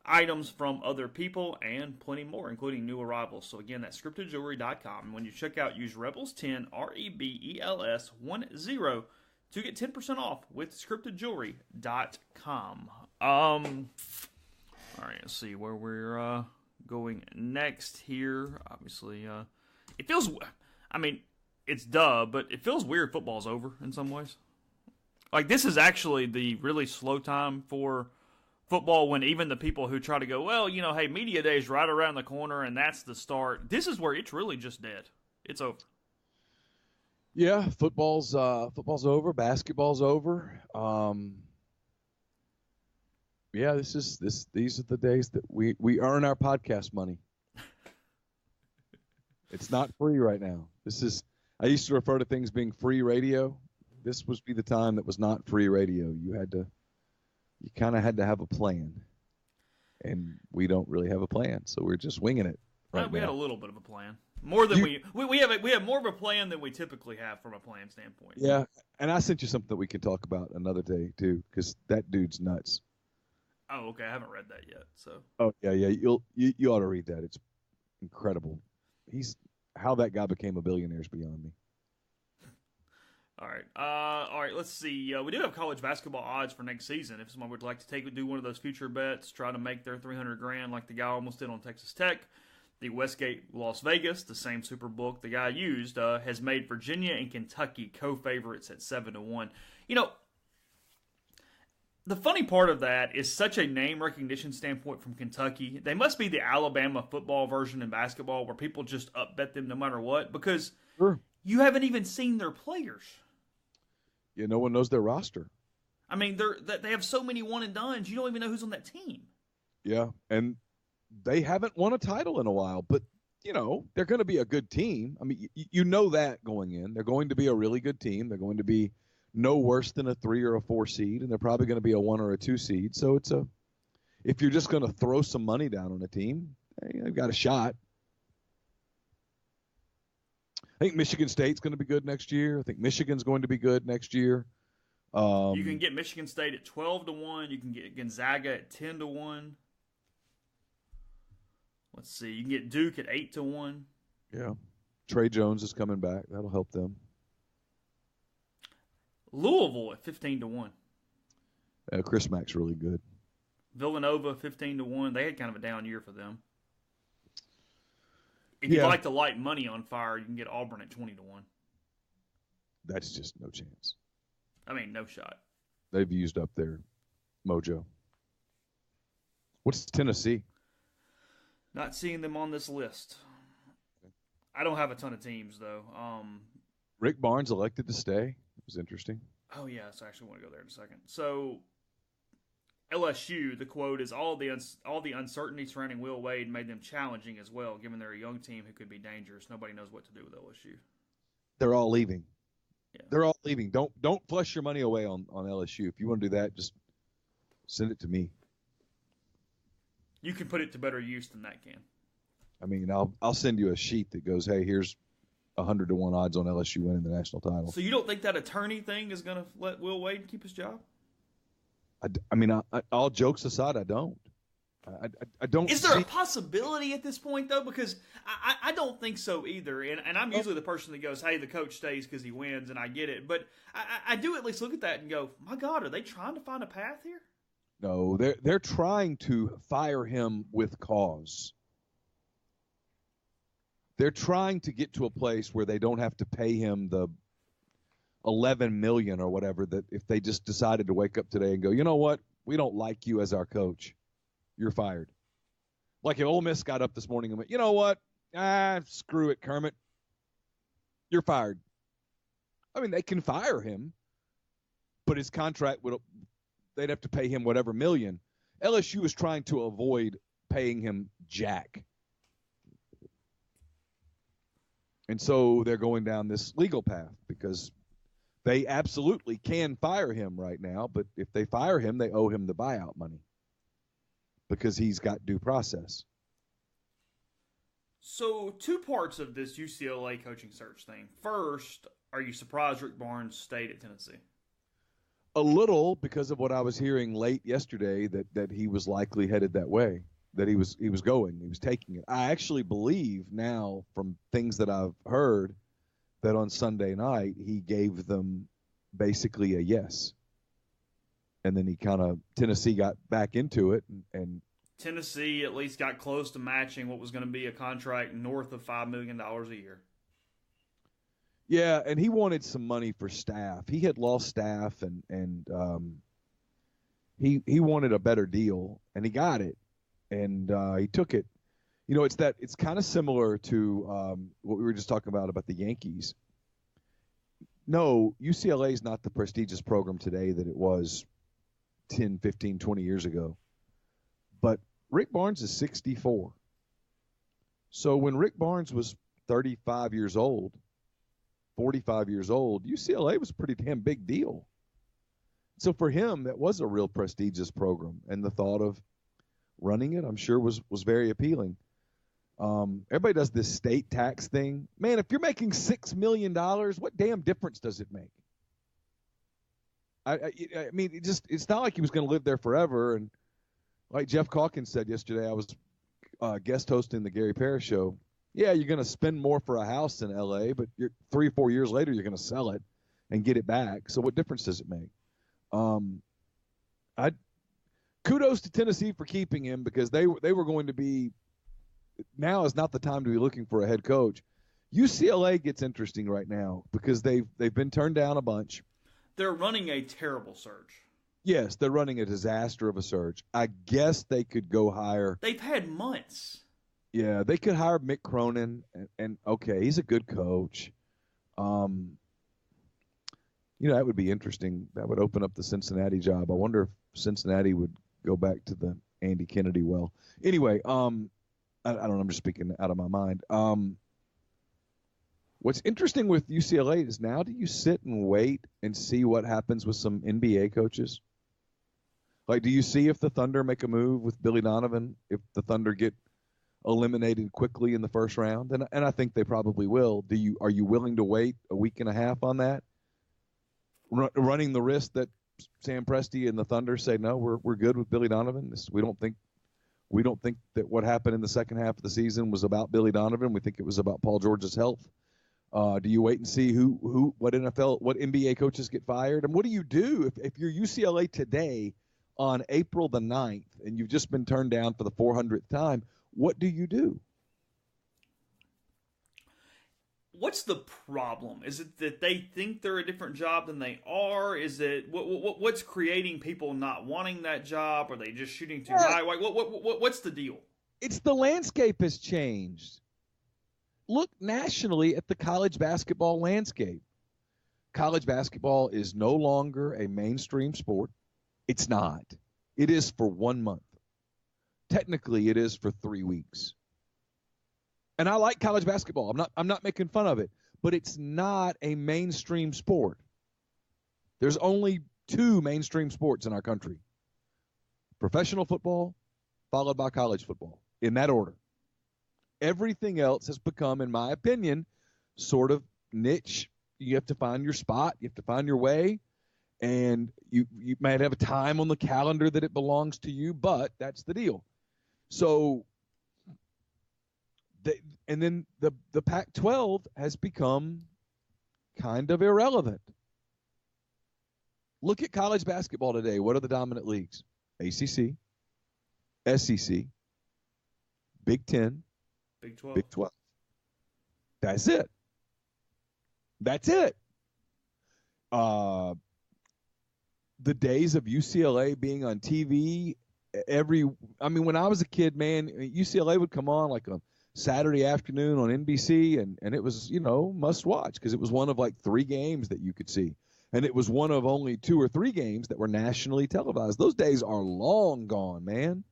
items from other people, and plenty more, including new arrivals. So again, that's scriptedjewelry.com. And when you check out, use Rebels10, REBELS10, to get 10% off with scriptedjewelry.com. All right, let's see where we're going next here. Obviously, it feels... I mean, it's but it feels weird football's over in some ways. Like, this is actually the really slow time for football when even the people who try to go, well, hey, media day is right around the corner and that's the start. This is where it's really just dead. It's over.
Yeah, football's over. Basketball's over. Yeah, these are the days that we earn our podcast money. It's not free right now. I used to refer to things being free radio. This would be the time that was not free radio. You kind of had to have a plan, and we don't really have a plan, so we're just winging it right
we
now.
had a little bit of a plan, more than we have more of a plan than we typically have from a plan standpoint.
Yeah, and I sent you something that we can talk about another day too, because that dude's nuts.
Oh, okay, I haven't read that yet. So.
Oh yeah, you ought to read that. It's incredible. How that guy became a billionaire is beyond me.
All right. Let's see. We do have college basketball odds for next season. If someone would like to do one of those future bets, try to make their $300,000 like the guy almost did on Texas Tech. The Westgate Las Vegas, the same Superbook the guy used, has made Virginia and Kentucky co-favorites at 7-1. You know, the funny part of that is such a name recognition standpoint from Kentucky. They must be the Alabama football version in basketball where people just upbet them no matter what because you haven't even seen their players.
Yeah, no one knows their roster.
I mean, they have so many one-and-dones, you don't even know who's on that team.
Yeah, and they haven't won a title in a while, but, they're going to be a good team. I mean, you know that going in. They're going to be a really good team. They're going to be no worse than a 3 or a 4 seed, and they're probably going to be a 1 or a 2 seed. So if you're just going to throw some money down on a team, they've got a shot. I think Michigan State's going to be good next year. I think Michigan's going to be good next year.
You can get Michigan State at 12-1. You can get Gonzaga at 10-1. Let's see. You can get Duke at 8-1.
Yeah. Trey Jones is coming back. That'll help them.
Louisville at 15-1.
Chris Mack's really good.
Villanova 15-1. They had kind of a down year for them. If you'd like to light money on fire, you can get Auburn at 20-1.
That's just no chance.
I mean, no shot.
They've used up their mojo. What's Tennessee?
Not seeing them on this list. I don't have a ton of teams, though.
Rick Barnes elected to stay. It was interesting.
Oh, yeah. So I actually want to go there in a second. So LSU, the quote is, all the uncertainty surrounding Will Wade made them challenging as well, given they're a young team who could be dangerous. Nobody knows what to do with LSU.
They're all leaving.
Yeah.
They're all leaving. Don't flush your money away on LSU. If you want to do that, just send it to me.
You can put it to better use than that can.
I mean, I'll send you a sheet that goes, hey, here's 100-1 odds on LSU winning the national title.
So you don't think that attorney thing is going to let Will Wade keep his job?
I mean, all jokes aside, I don't. I don't.
Is there a possibility at this point, though? Because I don't think so either. And I'm usually the person that goes, hey, the coach stays because he wins, and I get it. But I do at least look at that and go, my God, are they trying to find a path here?
No, they're trying to fire him with cause. They're trying to get to a place where they don't have to pay him the $11 million or whatever, that if they just decided to wake up today and go, you know what, we don't like you as our coach, you're fired. Like if Ole Miss got up this morning and went, you know what, screw it, Kermit, you're fired. I mean, they can fire him, but his contract they'd have to pay him whatever million. LSU is trying to avoid paying him jack. And so they're going down this legal path because they absolutely can fire him right now, but if they fire him, they owe him the buyout money because he's got due process.
So 2 parts of this UCLA coaching search thing. First, are you surprised Rick Barnes stayed at Tennessee?
A little, because of what I was hearing late yesterday, that he was likely headed that way, that he was taking it. I actually believe now, from things that I've heard, that on Sunday night he gave them basically a yes, and then Tennessee got back into it, and
Tennessee at least got close to matching what was going to be a contract north of $5 million a year.
Yeah, and he wanted some money for staff. He had lost staff, and he wanted a better deal, and he got it, and he took it. You know, it's kind of similar to what we were just talking about the Yankees. No, UCLA is not the prestigious program today that it was 10, 15, 20 years ago. But Rick Barnes is 64. So when Rick Barnes was 35 years old, 45 years old, UCLA was a pretty damn big deal. So for him, that was a real prestigious program. And the thought of running it, I'm sure, was very appealing. Everybody does this state tax thing. Man, if you're making $6 million, what damn difference does it make? I mean, it's not like he was going to live there forever. And like Jeff Calkins said yesterday, I was guest hosting the Gary Parrish show. Yeah, you're going to spend more for a house in L.A., but 3 or 4 years later, you're going to sell it. and get it back. So what difference does it make? Kudos to Tennessee for keeping him, because they were going to be. Now is not the time to be looking for a head coach. UCLA gets interesting right now because they've been turned down a bunch.
They're running a terrible search.
Yes, they're running a disaster of a search. I guess they could go hire.
They've had months.
Yeah, they could hire Mick Cronin, and okay, he's a good coach. That would be interesting. That would open up the Cincinnati job. I wonder if Cincinnati would go back to the Andy Kennedy well. Anyway, I don't know. I'm just speaking out of my mind. What's interesting with UCLA is, now do you sit and wait and see what happens with some NBA coaches? Like, do you see if the Thunder make a move with Billy Donovan, if the Thunder get eliminated quickly in the first round? And I think they probably will. Are you willing to wait a week and a half on that? Running the risk that Sam Presti and the Thunder say, no, we're good with Billy Donovan. We don't think that what happened in the second half of the season was about Billy Donovan. We think it was about Paul George's health. Do you wait and see what NBA coaches get fired? And what do you do if you're UCLA today on April the 9th and you've just been turned down for the 400th time? What do you do?
What's the problem? Is it that they think they're a different job than they are? Is it what's creating people not wanting that job? Are they just shooting too high? What's the deal?
It's the landscape has changed. Look nationally at the college basketball landscape. College basketball is no longer a mainstream sport. It's not. It is for 1 month. Technically, it is for 3 weeks. And I like college basketball. I'm not making fun of it, but it's not a mainstream sport. There's only 2 mainstream sports in our country: professional football, followed by college football, in that order. Everything else has become, in my opinion, sort of niche. You have to find your spot. You have to find your way. And you might have a time on the calendar that it belongs to you, but that's the deal. So, and then the Pac-12 has become kind of irrelevant. Look at college basketball today. What are the dominant leagues? ACC, SEC, Big Ten,
Big 12.
Big 12. That's it. That's it. The days of UCLA being on TV when I was a kid, man, UCLA would come on like a Saturday afternoon on NBC, and it was, must watch, because it was one of like 3 games that you could see. And it was one of only 2 or 3 games that were nationally televised. Those days are long gone, man.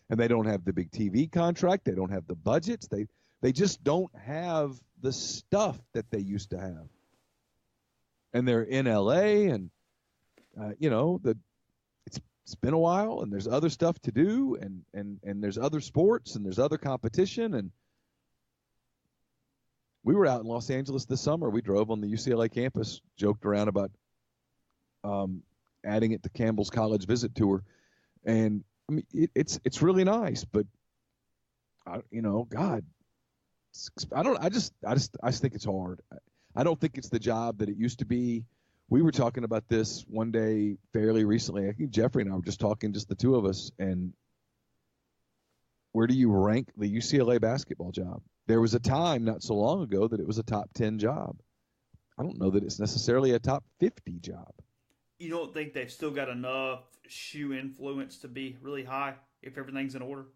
And they don't have the big TV contract. They don't have the budgets. They just don't have the stuff that they used to have. And they're in LA, and it's been a while, and there's other stuff to do, and there's other sports, and there's other competition. And we were out in Los Angeles this summer. We drove on the UCLA campus, joked around about adding it to Campbell's College Visit Tour, and I mean it's really nice. But God, I just think it's hard. I don't think it's the job that it used to be. We were talking about this one day fairly recently. I think Jeffrey and I were just talking, just the 2 of us, and where do you rank the UCLA basketball job? There was a time not so long ago that it was a top 10 job. I don't know that it's necessarily a top 50 job.
You don't think they've still got enough shoe influence to be really high if everything's in order?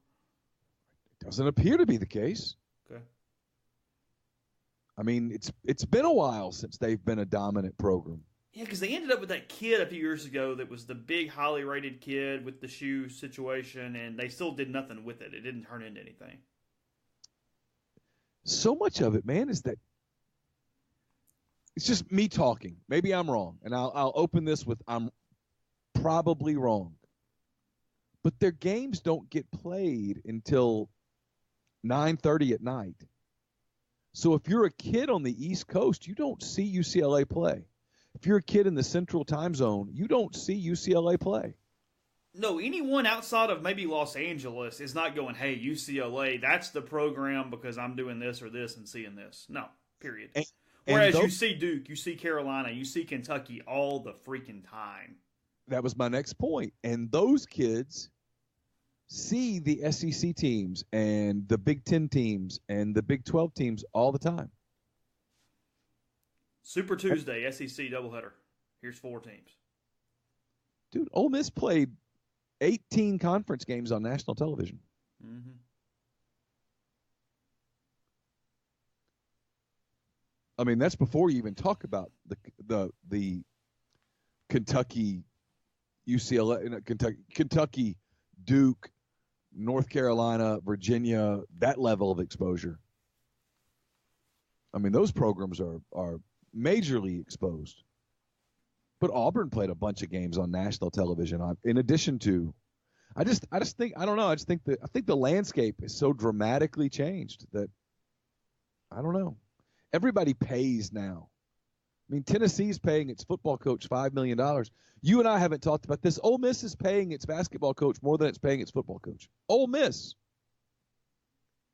It doesn't appear to be the case.
Okay.
I mean, it's been a while since they've been a dominant program.
Yeah, because they ended up with that kid a few years ago that was the big, highly rated kid with the shoe situation, and they still did nothing with it. It didn't turn into anything.
So much of it, man, is that it's just me talking. Maybe I'm wrong, and I'll open this with I'm probably wrong. But their games don't get played until 9:30 at night. So if you're a kid on the East Coast, you don't see UCLA play. If you're a kid in the Central Time Zone, you don't see UCLA play.
No, anyone outside of maybe Los Angeles is not going, hey, UCLA, that's the program because I'm doing this or this and seeing this. No, period. Whereas you see Duke, you see Carolina, you see Kentucky all the freaking time.
That was my next point. And those kids see the SEC teams and the Big Ten teams and the Big 12 teams all the time.
Super Tuesday, SEC doubleheader. Here's 4 teams.
Dude, Ole Miss played 18 conference games on national television.
Mm-hmm.
I mean, that's before you even talk about the Kentucky, UCLA, Kentucky, Duke, North Carolina, Virginia, that level of exposure. I mean, those programs are majorly exposed. But Auburn played a bunch of games on national television. In addition to, I just think the landscape is so dramatically changed that I don't know. Everybody pays now. I mean, Tennessee's paying its football coach $5 million. You and I haven't talked about this. Ole Miss is paying its basketball coach more than it's paying its football coach. Ole Miss.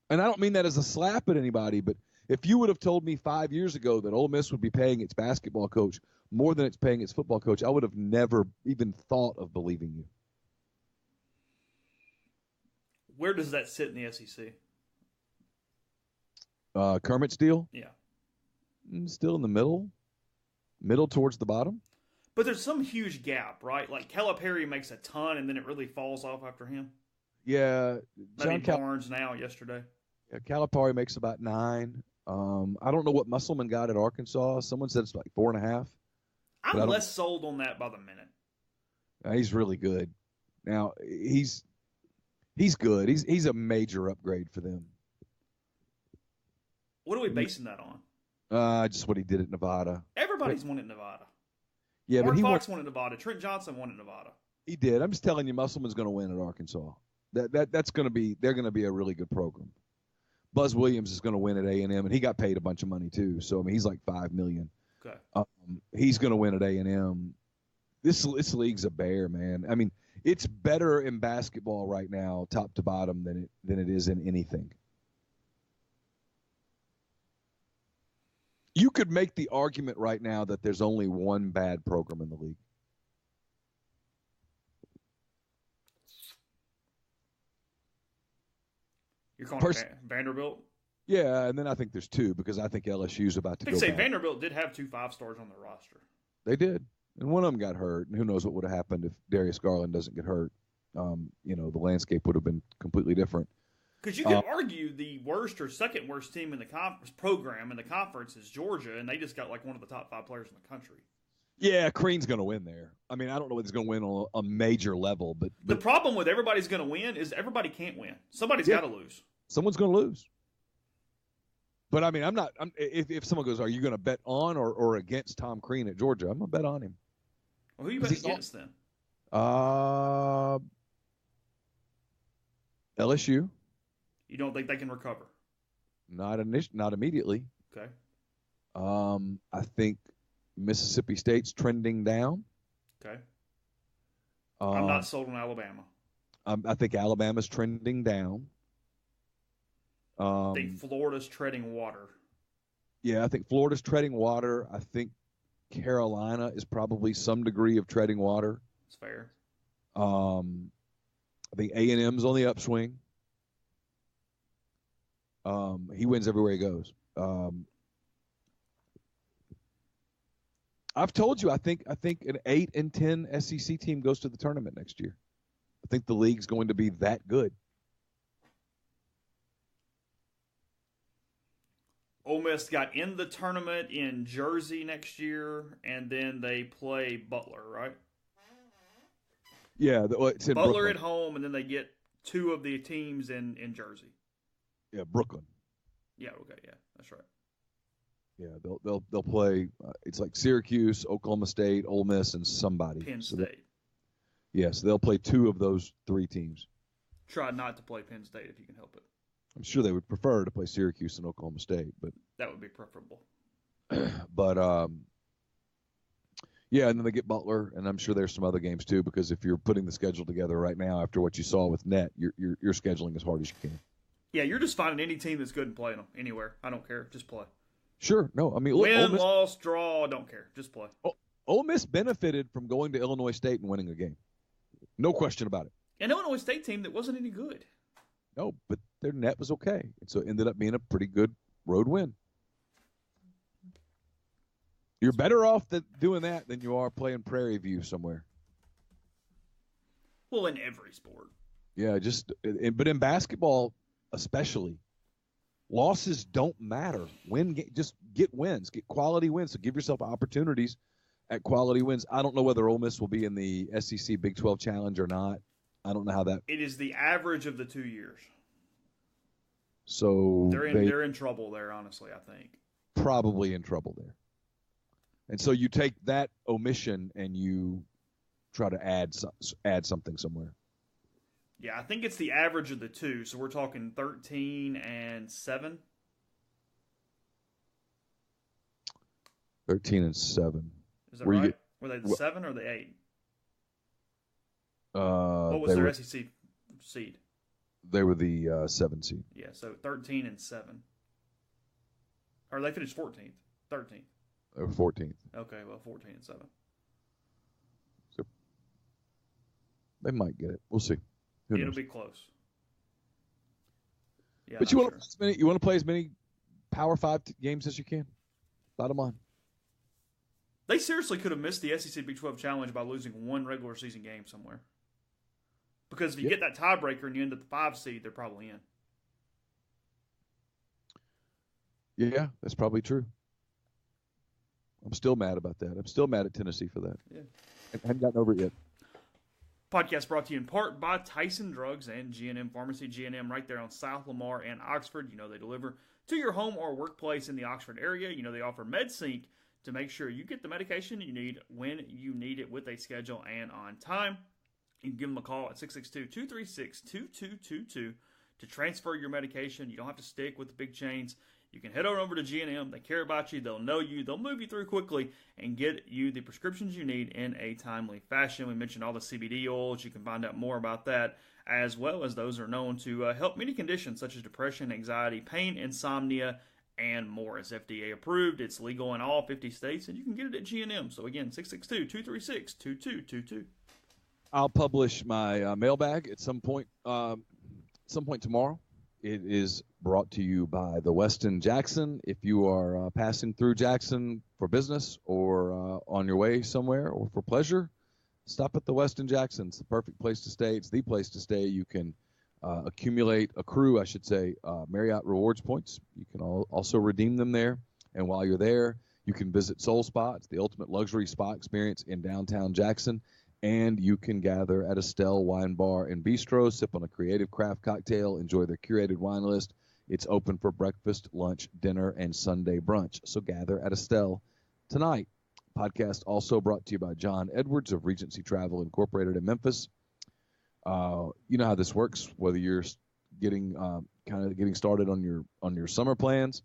And I don't mean that as a slap at anybody, but if you would have told me 5 years ago that Ole Miss would be paying its basketball coach more than it's paying its football coach, I would have never even thought of believing you.
Where does that sit in the SEC?
Kermit's deal?
Yeah.
Still in the middle towards the bottom.
But there's some huge gap, right? Like Calipari makes a ton, and then it really falls off after him.
Yeah,
Maybe Barnes now yesterday.
Yeah, Calipari makes about 9. I don't know what Musselman got at Arkansas. Someone said it's like 4.5.
I'm less sold on that by the minute.
He's really good. Now he's good. He's a major upgrade for them.
What are we basing that on?
Just what he did at Nevada.
Everybody's won at Nevada.
Yeah,
Mark
but
Fox won at Nevada. Trent Johnson won at Nevada.
He did. I'm just telling you, Musselman's going to win at Arkansas. That's going to be. They're going to be a really good program. Buzz Williams is going to win at A&M, and he got paid a bunch of money too. So I mean, he's like $5 million.
Okay.
He's going to win at A&M. This league's a bear, man. I mean, it's better in basketball right now, top to bottom, than it is in anything. You could make the argument right now that there's only one bad program in the league.
You're calling it Vanderbilt?
Yeah, and then I think there's 2 because I think LSU's about to go back.
Vanderbilt did have 2 5-stars on their roster.
They did, and one of them got hurt, and who knows what would have happened if Darius Garland doesn't get hurt. The landscape would have been completely different.
Because you could argue the worst or second worst team in the program in the conference is Georgia, and they just got like one of the top 5 players in the country.
Yeah, Crean's going to win there. I mean, I don't know whether he's going to win on a major level, but
the problem with everybody's going to win is everybody can't win. Somebody's got to lose.
Someone's going to lose. But I mean, if someone goes, are you going to bet on or against Tom Crean at Georgia? I'm going to bet on him.
Well, who you bet against then?
LSU.
You don't think they can recover?
Not immediately.
Okay.
I think Mississippi State's trending down.
Okay. I'm not sold on Alabama.
I think Alabama's trending down.
I think Florida's treading water.
Yeah, I think Florida's treading water. I think Carolina is probably some degree of treading water.
That's fair.
I think A&M's on the upswing. He wins everywhere he goes. I've told you, I think an 8 and 10 SEC team goes to the tournament next year. I think the league's going to be that good.
Ole Miss got in the tournament in Jersey next year, and then they play Butler, right?
Yeah, it's in
Butler
Brooklyn.
at home, and then they get 2 of the teams in Jersey.
Yeah, Brooklyn.
Yeah, okay, yeah, that's right.
Yeah, they'll play. It's like Syracuse, Oklahoma State, Ole Miss, and somebody.
Penn State.
So they'll play 2 of those 3 teams.
Try not to play Penn State if you can help it.
I'm sure they would prefer to play Syracuse and Oklahoma State, but
that would be preferable.
But yeah, and then they get Butler, and I'm sure there's some other games too. Because if you're putting the schedule together right now after what you saw with Net, you're scheduling as hard as you can.
Yeah, you're just finding any team that's good and playing them anywhere. I don't care, just play.
Sure. No, I mean, look,
Win,
Ole Miss,
loss, draw, don't care. Just play.
Ole Miss benefited from going to Illinois State and winning a game. No question about it.
An Illinois State team that wasn't any good.
No, but their net was okay. And so it ended up being a pretty good road win. You're better off doing that than you are playing Prairie View somewhere.
Well, in every sport.
Yeah, but in basketball especially, losses don't matter. Just get wins, get quality wins. So give yourself opportunities at quality wins. I don't know whether Ole Miss will be in the SEC Big 12 Challenge or not. I don't know how that.
It is the average of the 2 years.
So
they're in trouble there, honestly, I think.
Probably in trouble there. And so you take that omission and you try to add something somewhere.
Yeah, I think it's the average of the two. So we're talking 13 and 7.
13 and 7.
Is that right? Were they the 7 or the 8? What was their SEC seed?
They were the 7 seed.
Yeah, so 13 and 7. Or they finished 14th. 13th.
They were 14th.
Okay, well, 14 and 7.
So they might get it. We'll see.
It'll be close. Yeah,
but you want to play as many Power 5 games as you can. Bottom line.
They seriously could have missed the SEC Big 12 Challenge by losing one regular season game somewhere. Because if you get that tiebreaker and you end at the 5 seed, they're probably in.
Yeah, that's probably true. I'm still mad about that. I'm still mad at Tennessee for that.
Yeah.
I haven't gotten over it yet.
Podcast brought to you in part by Tyson Drugs and G&M Pharmacy. G&M right there on South Lamar and Oxford. You know they deliver to your home or workplace in the Oxford area. You know they offer MedSync to make sure you get the medication you need when you need it with a schedule and on time. You can give them a call at 662-236-2222 to transfer your medication. You don't have to stick with the big chains. You can head on over to G&M. They care about you. They'll know you. They'll move you through quickly and get you the prescriptions you need in a timely fashion. We mentioned all the CBD oils. You can find out more about that, as well as those are known to help many conditions such as depression, anxiety, pain, insomnia, and more. It's FDA approved. It's legal in all 50 states, and you can get it at G&M. So again, 662-236-2222.
I'll publish my mailbag at some point tomorrow. It is brought to you by the Westin Jackson. If you are passing through Jackson for business or on your way somewhere or for pleasure, stop at the Westin Jackson. It's the perfect place to stay. It's the place to stay. You can accrue Marriott Rewards points. You can also redeem them there. And while you're there, you can visit Soul Spa. It's the ultimate luxury spa experience in downtown Jackson. And you can gather at Estelle Wine Bar and Bistro, sip on a creative craft cocktail, enjoy their curated wine list. It's open for breakfast, lunch, dinner, and Sunday brunch. So gather at Estelle tonight. Podcast also brought to you by John Edwards of Regency Travel Incorporated in Memphis. You know how this works, whether you're getting started on your summer plans,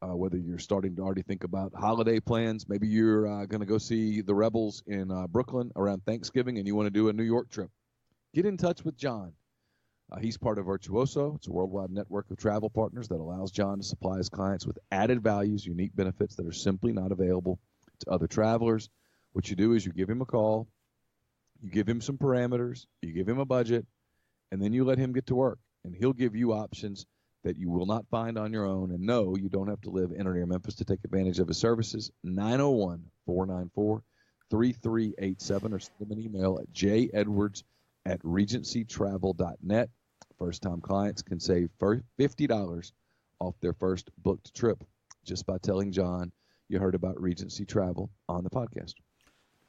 whether you're starting to already think about holiday plans. Maybe you're going to go see the Rebels in Brooklyn around Thanksgiving and you want to do a New York trip. Get in touch with John. He's part of Virtuoso. It's a worldwide network of travel partners that allows John to supply his clients with added values, unique benefits that are simply not available to other travelers. What you do is you give him a call, you give him some parameters, you give him a budget, and then you let him get to work. And he'll give you options that you will not find on your own. And no, you don't have to live in or near Memphis to take advantage of his services. 901-494-3387 or send him an email at jedwards@regencytravel.net. First-time clients can save $50 off their first booked trip just by telling John you heard about Regency Travel on the podcast.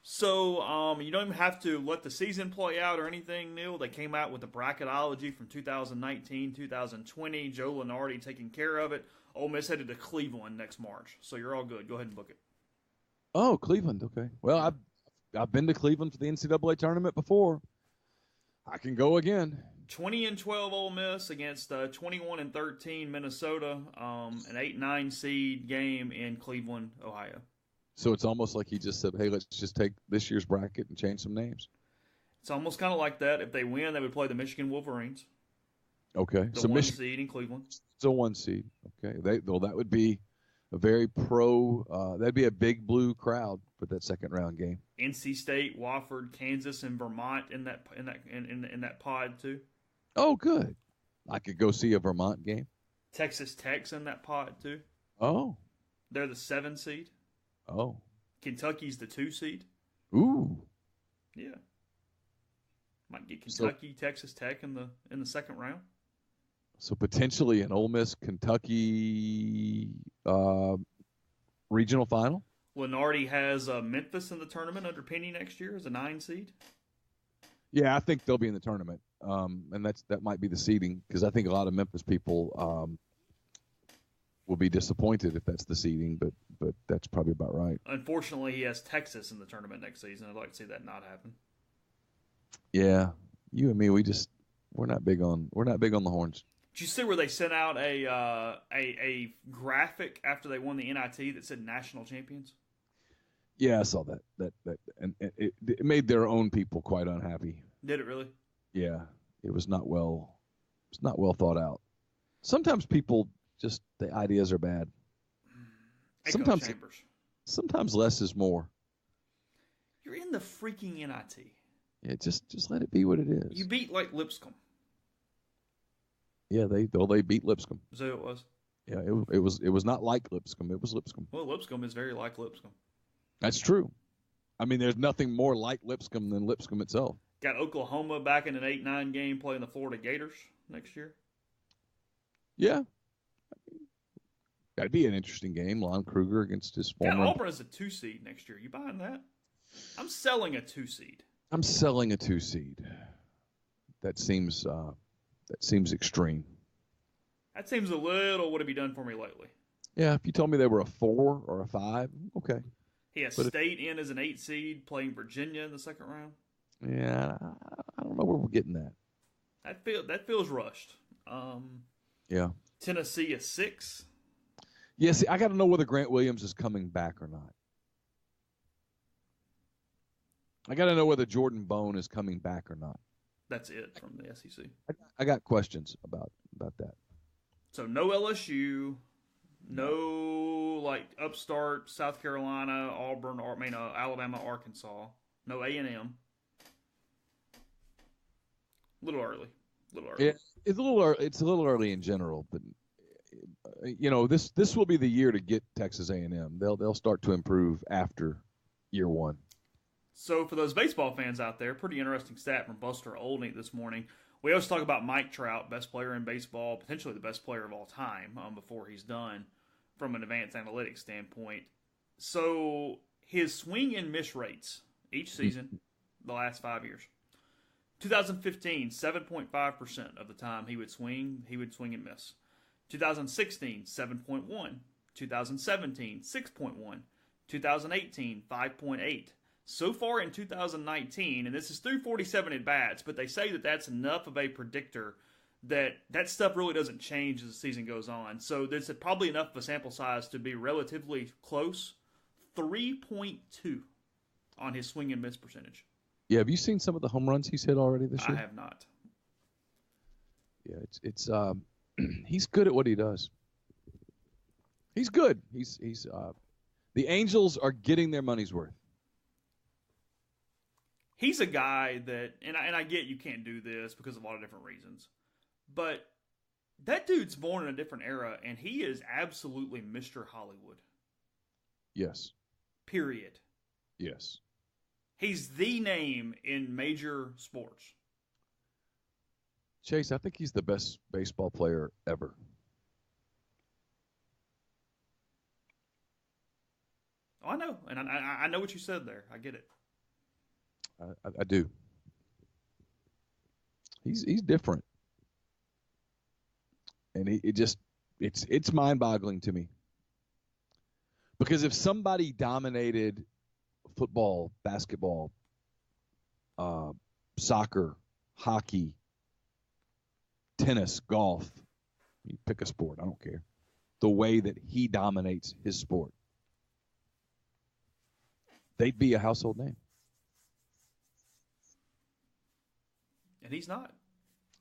So you don't even have to let the season play out or anything, Neil. They came out with the bracketology from 2019, 2020. Joe Lunardi taking care of it. Ole Miss headed to Cleveland next March. So you're all good. Go ahead and book it.
Oh, Cleveland. Okay. Well, I've been to Cleveland for the NCAA tournament before. I can go again.
20-12 Ole Miss against 21-13 Minnesota, an 8-9 seed game in Cleveland, Ohio.
So it's almost like he just said, hey, let's just take this year's bracket and change some names.
It's almost kind of like that. If they win, they would play the Michigan Wolverines.
Okay.
The one seed in Cleveland.
It's a 1 seed. Okay. That a very pro. That'd be a big blue crowd for that second round game.
NC State, Wofford, Kansas, and Vermont in that pod too.
Oh, good. I could go see a Vermont game.
Texas Tech's in that pod too.
Oh.
They're the 7 seed.
Oh.
Kentucky's the 2 seed.
Ooh.
Yeah. Might get Kentucky, Texas Tech in the second round.
So potentially an Ole Miss Kentucky regional final.
Lenardi has Memphis in the tournament under Penny next year as a 9 seed.
Yeah, I think they'll be in the tournament, and that might be the seeding because I think a lot of Memphis people will be disappointed if that's the seeding, but that's probably about right.
Unfortunately, he has Texas in the tournament next season. I'd like to see that not happen.
Yeah, you and me, we're not big on the horns.
Did you see where they sent out a graphic after they won the NIT that said national champions?
Yeah, I saw that, and it made their own people quite unhappy.
Did it really?
Yeah, it was not well thought out. Sometimes people just the ideas are bad.
Echo chambers.
Sometimes less is more.
You're in the freaking NIT.
Yeah, just let it be what it is.
You beat like Lipscomb.
Yeah, they beat Lipscomb.
Is that who it was?
Yeah, it was not like Lipscomb. It was Lipscomb.
Well, Lipscomb is very like Lipscomb.
That's true. I mean, there's nothing more like Lipscomb than Lipscomb itself.
Got Oklahoma back in an 8-9 game playing the Florida Gators next year.
Yeah. That'd be an interesting game. Lon Kruger against his former.
Yeah, Auburn is a 2 seed next year. You buying that? I'm selling a 2 seed.
I'm selling a 2 seed. That seems extreme.
That seems a little would have been done for me lately.
Yeah, if you told me they were a 4 or a 5, okay.
He has State in as an 8 seed, playing Virginia in the second round.
Yeah, I don't know where we're getting that.
That feels rushed.
Yeah.
Tennessee a 6.
Yeah, see, I got to know whether Grant Williams is coming back or not. I got to know whether Jordan Bone is coming back or not.
That's it from the SEC.
I got questions about that.
So no LSU, no like upstart South Carolina, Auburn, Alabama, Arkansas. No A&M. A little early.
Yeah, it's a little early in general, but this will be the year to get Texas A&M. They'll start to improve after year 1.
So for those baseball fans out there, pretty interesting stat from Buster Olney this morning. We always talk about Mike Trout, best player in baseball, potentially the best player of all time before he's done from an advanced analytics standpoint. So his swing and miss rates each season, the last 5 years. 2015, 7.5% of the time he would swing and miss. 2016, 7.1. 2017, 6.1. 2018, 5.8. So far in 2019, and this is through 47 at-bats, but they say that that's enough of a predictor that stuff really doesn't change as the season goes on. So there's probably enough of a sample size to be relatively close. 3.2 on his swing and miss percentage.
Yeah, have you seen some of the home runs he's hit already this year?
I have not.
Yeah, it's he's good at what he does. He's good. He's the Angels are getting their money's worth.
He's a guy that, and I get you can't do this because of a lot of different reasons, but that dude's born in a different era, and he is absolutely Mr. Hollywood.
Yes.
Period.
Yes.
He's the name in major sports.
Chase, I think he's the best baseball player ever.
Oh, I know, and I know what you said there. I get it.
I do. He's different, and it's mind-boggling to me. Because if somebody dominated football, basketball, soccer, hockey, tennis, golf, you pick a sport, I don't care, the way that he dominates his sport, they'd be a household name.
And he's not.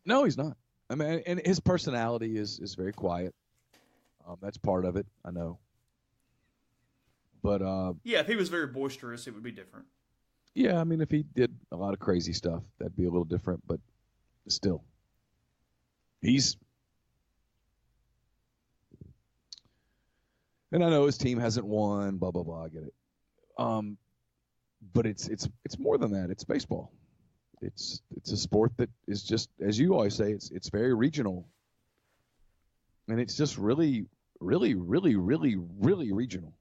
No, he's not. I mean, and his personality is very quiet. That's part of it, I know. But
yeah, if he was very boisterous, it would be different.
yeah, I mean, if he did a lot of crazy stuff, that'd be a little different. But still, and I know his team hasn't won. Blah blah blah. I get it. But it's more than that. It's baseball. It's a sport that is just, as you always say, it's very regional, and it's just really, really, really, really, really regional.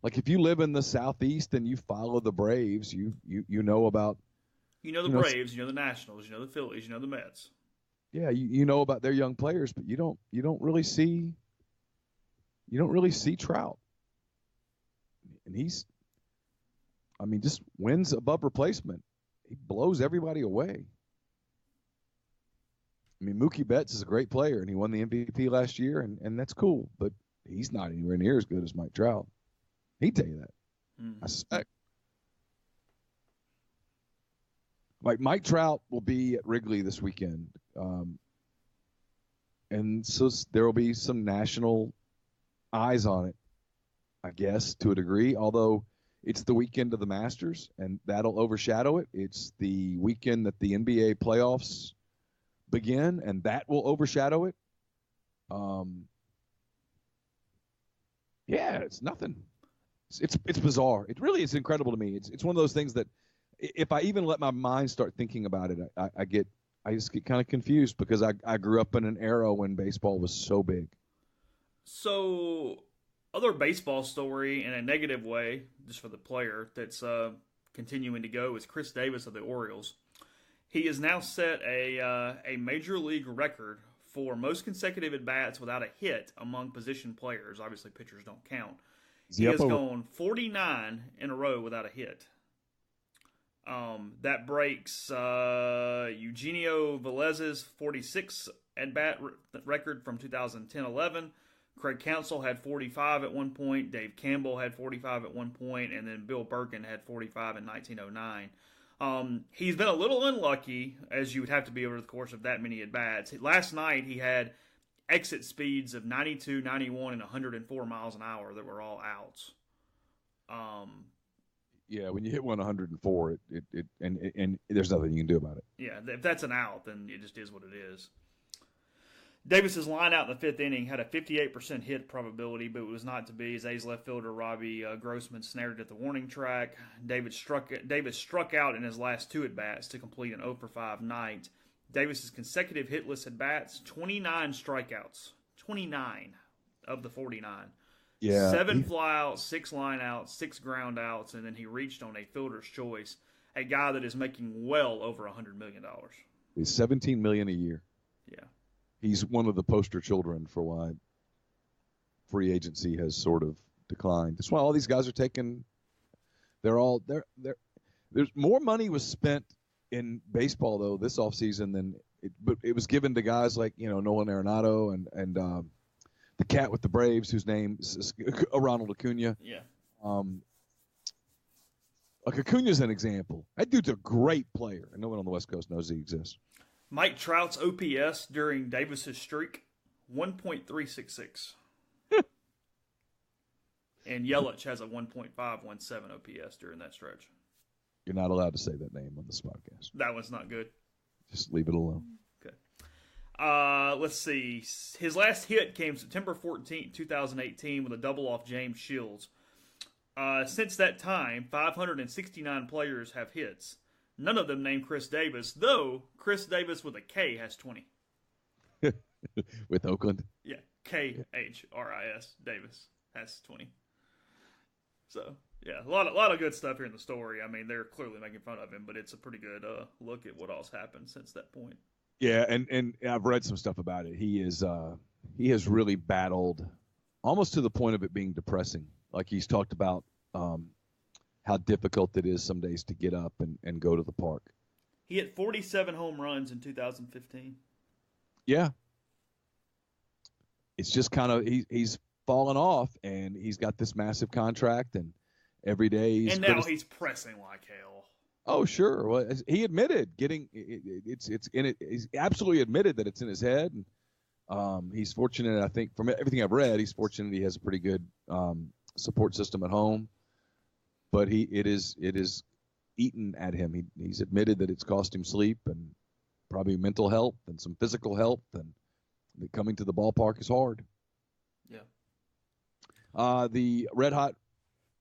Like if you live in the Southeast and you follow the Braves, you know about
the Braves, the Nationals, the Phillies, the Mets.
Yeah, you know about their young players, but you don't really see Trout. And he's, I mean, just wins above replacement. He blows everybody away. I mean, Mookie Betts is a great player, and he won the MVP last year, and that's cool. But he's not anywhere near as good as Mike Trout. He'd tell you that. I suspect. Like Mike Trout will be at Wrigley this weekend, and so there will be some national eyes on it, I guess, to a degree. Although it's the weekend of the Masters, and that'll overshadow it. It's the weekend that the NBA playoffs begin, and that will overshadow it. Yeah, it's nothing. It's bizarre. It really is incredible to me. It's one of those things that if I even let my mind start thinking about it, I just get kind of confused because I grew up in an era when baseball was so big.
So, other baseball story in a negative way, just for the player that's continuing to go, is Chris Davis of the Orioles. He has now set a major league record for most consecutive at-bats without a hit among position players. Obviously, pitchers don't count. He has gone 49 in a row without a hit. That breaks Eugenio Velez's 46 at-bat record from 2010-11. Craig Counsell had 45 at one point. Dave Campbell had 45 at one point. And then Bill Berkin had 45 in 1909. He's been a little unlucky, as you would have to be over the course of that many at-bats. Last night, he had exit speeds of 92, 91, and 104 miles an hour that were all outs.
Yeah, when you hit 104, and there's nothing you can do about it.
Yeah, if that's an out, then it just is what it is. Davis's line out in the fifth inning had a 58% hit probability, but it was not to be as A's left fielder Robbie Grossman snared it at the warning track. Davis struck out in his last two at-bats to complete an 0-for-5 night. Davis's consecutive hitless at-bats, 29 strikeouts. 29 of the 49.
Yeah.
7 flyouts, 6 lineouts, 6 groundouts, and then he reached on a fielder's choice, a guy that is making well over $100 million.
He's $17 million a year.
Yeah.
He's one of the poster children for why free agency has sort of declined. That's why all these guys are taking. There's more money was spent in baseball though this offseason but it was given to guys like Nolan Arenado and the cat with the Braves whose name is Ronald Acuna.
Yeah.
Like Acuna's an example. That dude's a great player, and no one on the West Coast knows he exists.
Mike Trout's OPS during Davis's streak, 1.366. And Yelich has a 1.517 OPS during that stretch.
You're not allowed to say that name on this podcast.
That one's not good.
Just leave it alone.
Okay. Let's see. His last hit came September 14th, 2018 with a double off James Shields. Since that time, 569 players have hits. None of them named Chris Davis, though Chris Davis with a K has 20.
With Oakland?
Yeah, Khris Davis has 20. So, yeah, a lot of good stuff here in the story. I mean, they're clearly making fun of him, but it's a pretty good look at what all's happened since that point.
Yeah, and I've read some stuff about it. He has really battled almost to the point of it being depressing. Like he's talked about how difficult it is some days to get up and go to the park.
He hit 47 home runs in 2015.
Yeah. It's just kind of he's fallen off, and he's got this massive contract, and every day
he's pressing like hell.
Oh, sure. Well, he admitted it's in it. He's absolutely admitted that it's in his head. And, he's fortunate, I think, from everything I've read, he's fortunate he has a pretty good support system at home, but it is eaten at him. He's admitted that it's cost him sleep and probably mental health and some physical health, and that coming to the ballpark is hard.
Yeah.
The Red Hot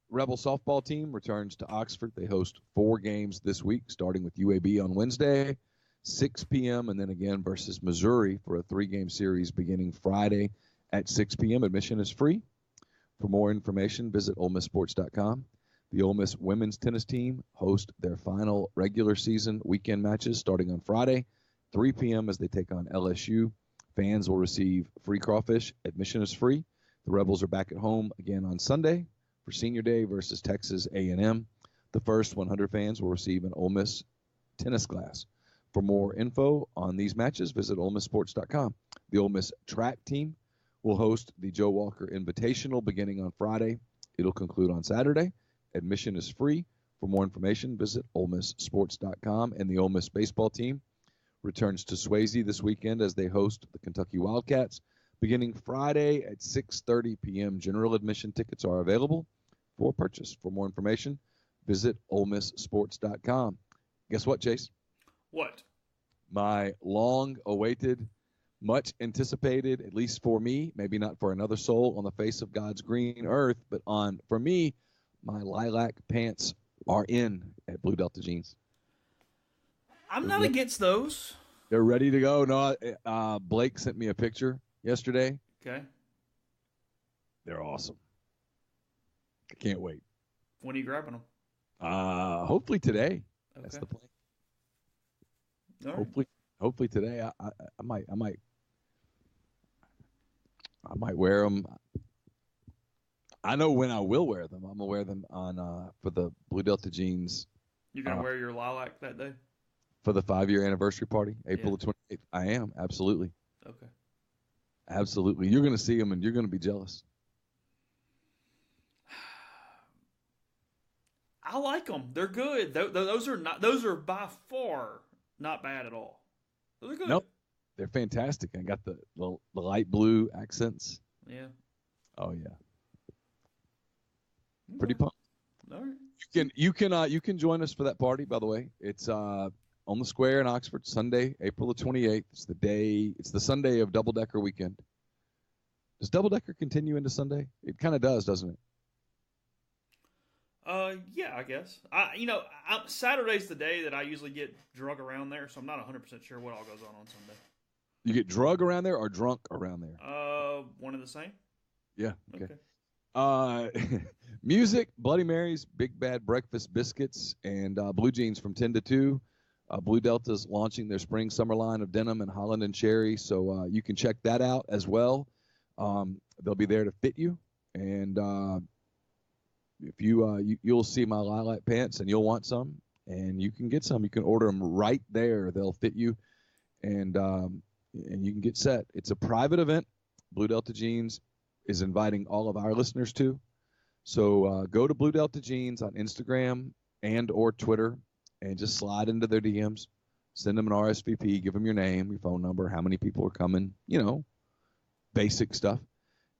Rebel softball team returns to Oxford. They host 4 games this week, starting with UAB on Wednesday, 6 p.m., and then again versus Missouri for a 3-game series beginning Friday at 6 p.m. Admission is free. For more information, visit OleMissSports.com. The Ole Miss women's tennis team host their final regular season weekend matches starting on Friday, 3 p.m. as they take on LSU. Fans will receive free crawfish. Admission is free. The Rebels are back at home again on Sunday for Senior Day versus Texas A&M. The first 100 fans will receive an Ole Miss tennis class. For more info on these matches, visit OleMissSports.com. The Ole Miss track team will host the Joe Walker Invitational beginning on Friday. It'll conclude on Saturday. Admission is free. For more information, visit OleMissSports.com. And the Ole Miss baseball team returns to Swayze this weekend as they host the Kentucky Wildcats beginning Friday at 6:30 p.m. General admission tickets are available for purchase. For more information, visit OleMissSports.com. Guess what, Chase?
What?
My long-awaited, much-anticipated, at least for me, maybe not for another soul on the face of God's green earth, but for me, my lilac pants are in at Blue Delta Jeans.
I'm not against those.
They're ready to go. No, Blake sent me a picture yesterday.
Okay.
They're awesome. I can't wait.
When are you grabbing them?
Hopefully today.
Okay.
That's the plan.
All right.
Hopefully today. I might wear them. I know when I will wear them. I'm gonna wear them on for the Blue Delta Jeans.
You're gonna wear your lilac that day
for the 5-year anniversary party, April the 28th. I am absolutely.
Okay.
Absolutely. You're gonna see them and you're gonna be jealous.
I like them. They're good. Those are by far not bad at all. Those are good.
Nope. They're fantastic. I got the light blue accents.
Yeah.
Oh yeah.
Okay.
Pretty pumped.
All right.
You can join us for that party. By the way, it's on the square in Oxford, Sunday, April the 28th. It's the Sunday of Double Decker weekend. Does Double Decker continue into Sunday? It kind of does, doesn't it?
Yeah, I guess. Saturday's the day that I usually get drug around there, so I'm not 100% sure what all goes on Sunday.
You get drug around there or drunk around there?
One and the same.
Yeah. Okay. Music, Bloody Marys, Big Bad Breakfast Biscuits, and Blue Jeans from 10 to 2. Blue Delta's launching their spring-summer line of denim and Holland and Cherry, so you can check that out as well. They'll be there to fit you, and if you'll see my lilac pants and you'll want some, and you can get some. You can order them right there. They'll fit you, and you can get set. It's a private event. Blue Delta Jeans is inviting all of our listeners to. So go to Blue Delta Jeans on Instagram and or Twitter and just slide into their DMs. Send them an RSVP. Give them your name, your phone number, how many people are coming, basic stuff.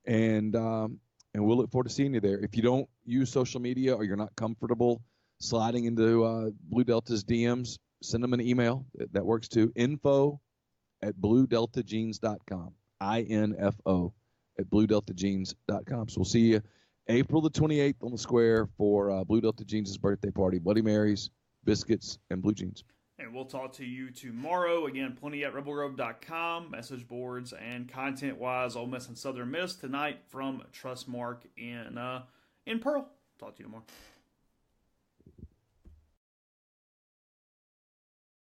And we'll look forward to seeing you there. If you don't use social media or you're not comfortable sliding into Blue Delta's DMs, send them an email. That works too. info@bluedeltajeans.com. INFO at bluedeltajeans.com. So we'll see you April the 28th on the square for Blue Delta Jeans' birthday party. Bloody Marys, biscuits, and blue jeans.
And we'll talk to you tomorrow. Again, plenty at rebelgrove.com, message boards, and content-wise, Ole Miss and Southern Miss tonight from Trustmark in Pearl. Talk to you tomorrow.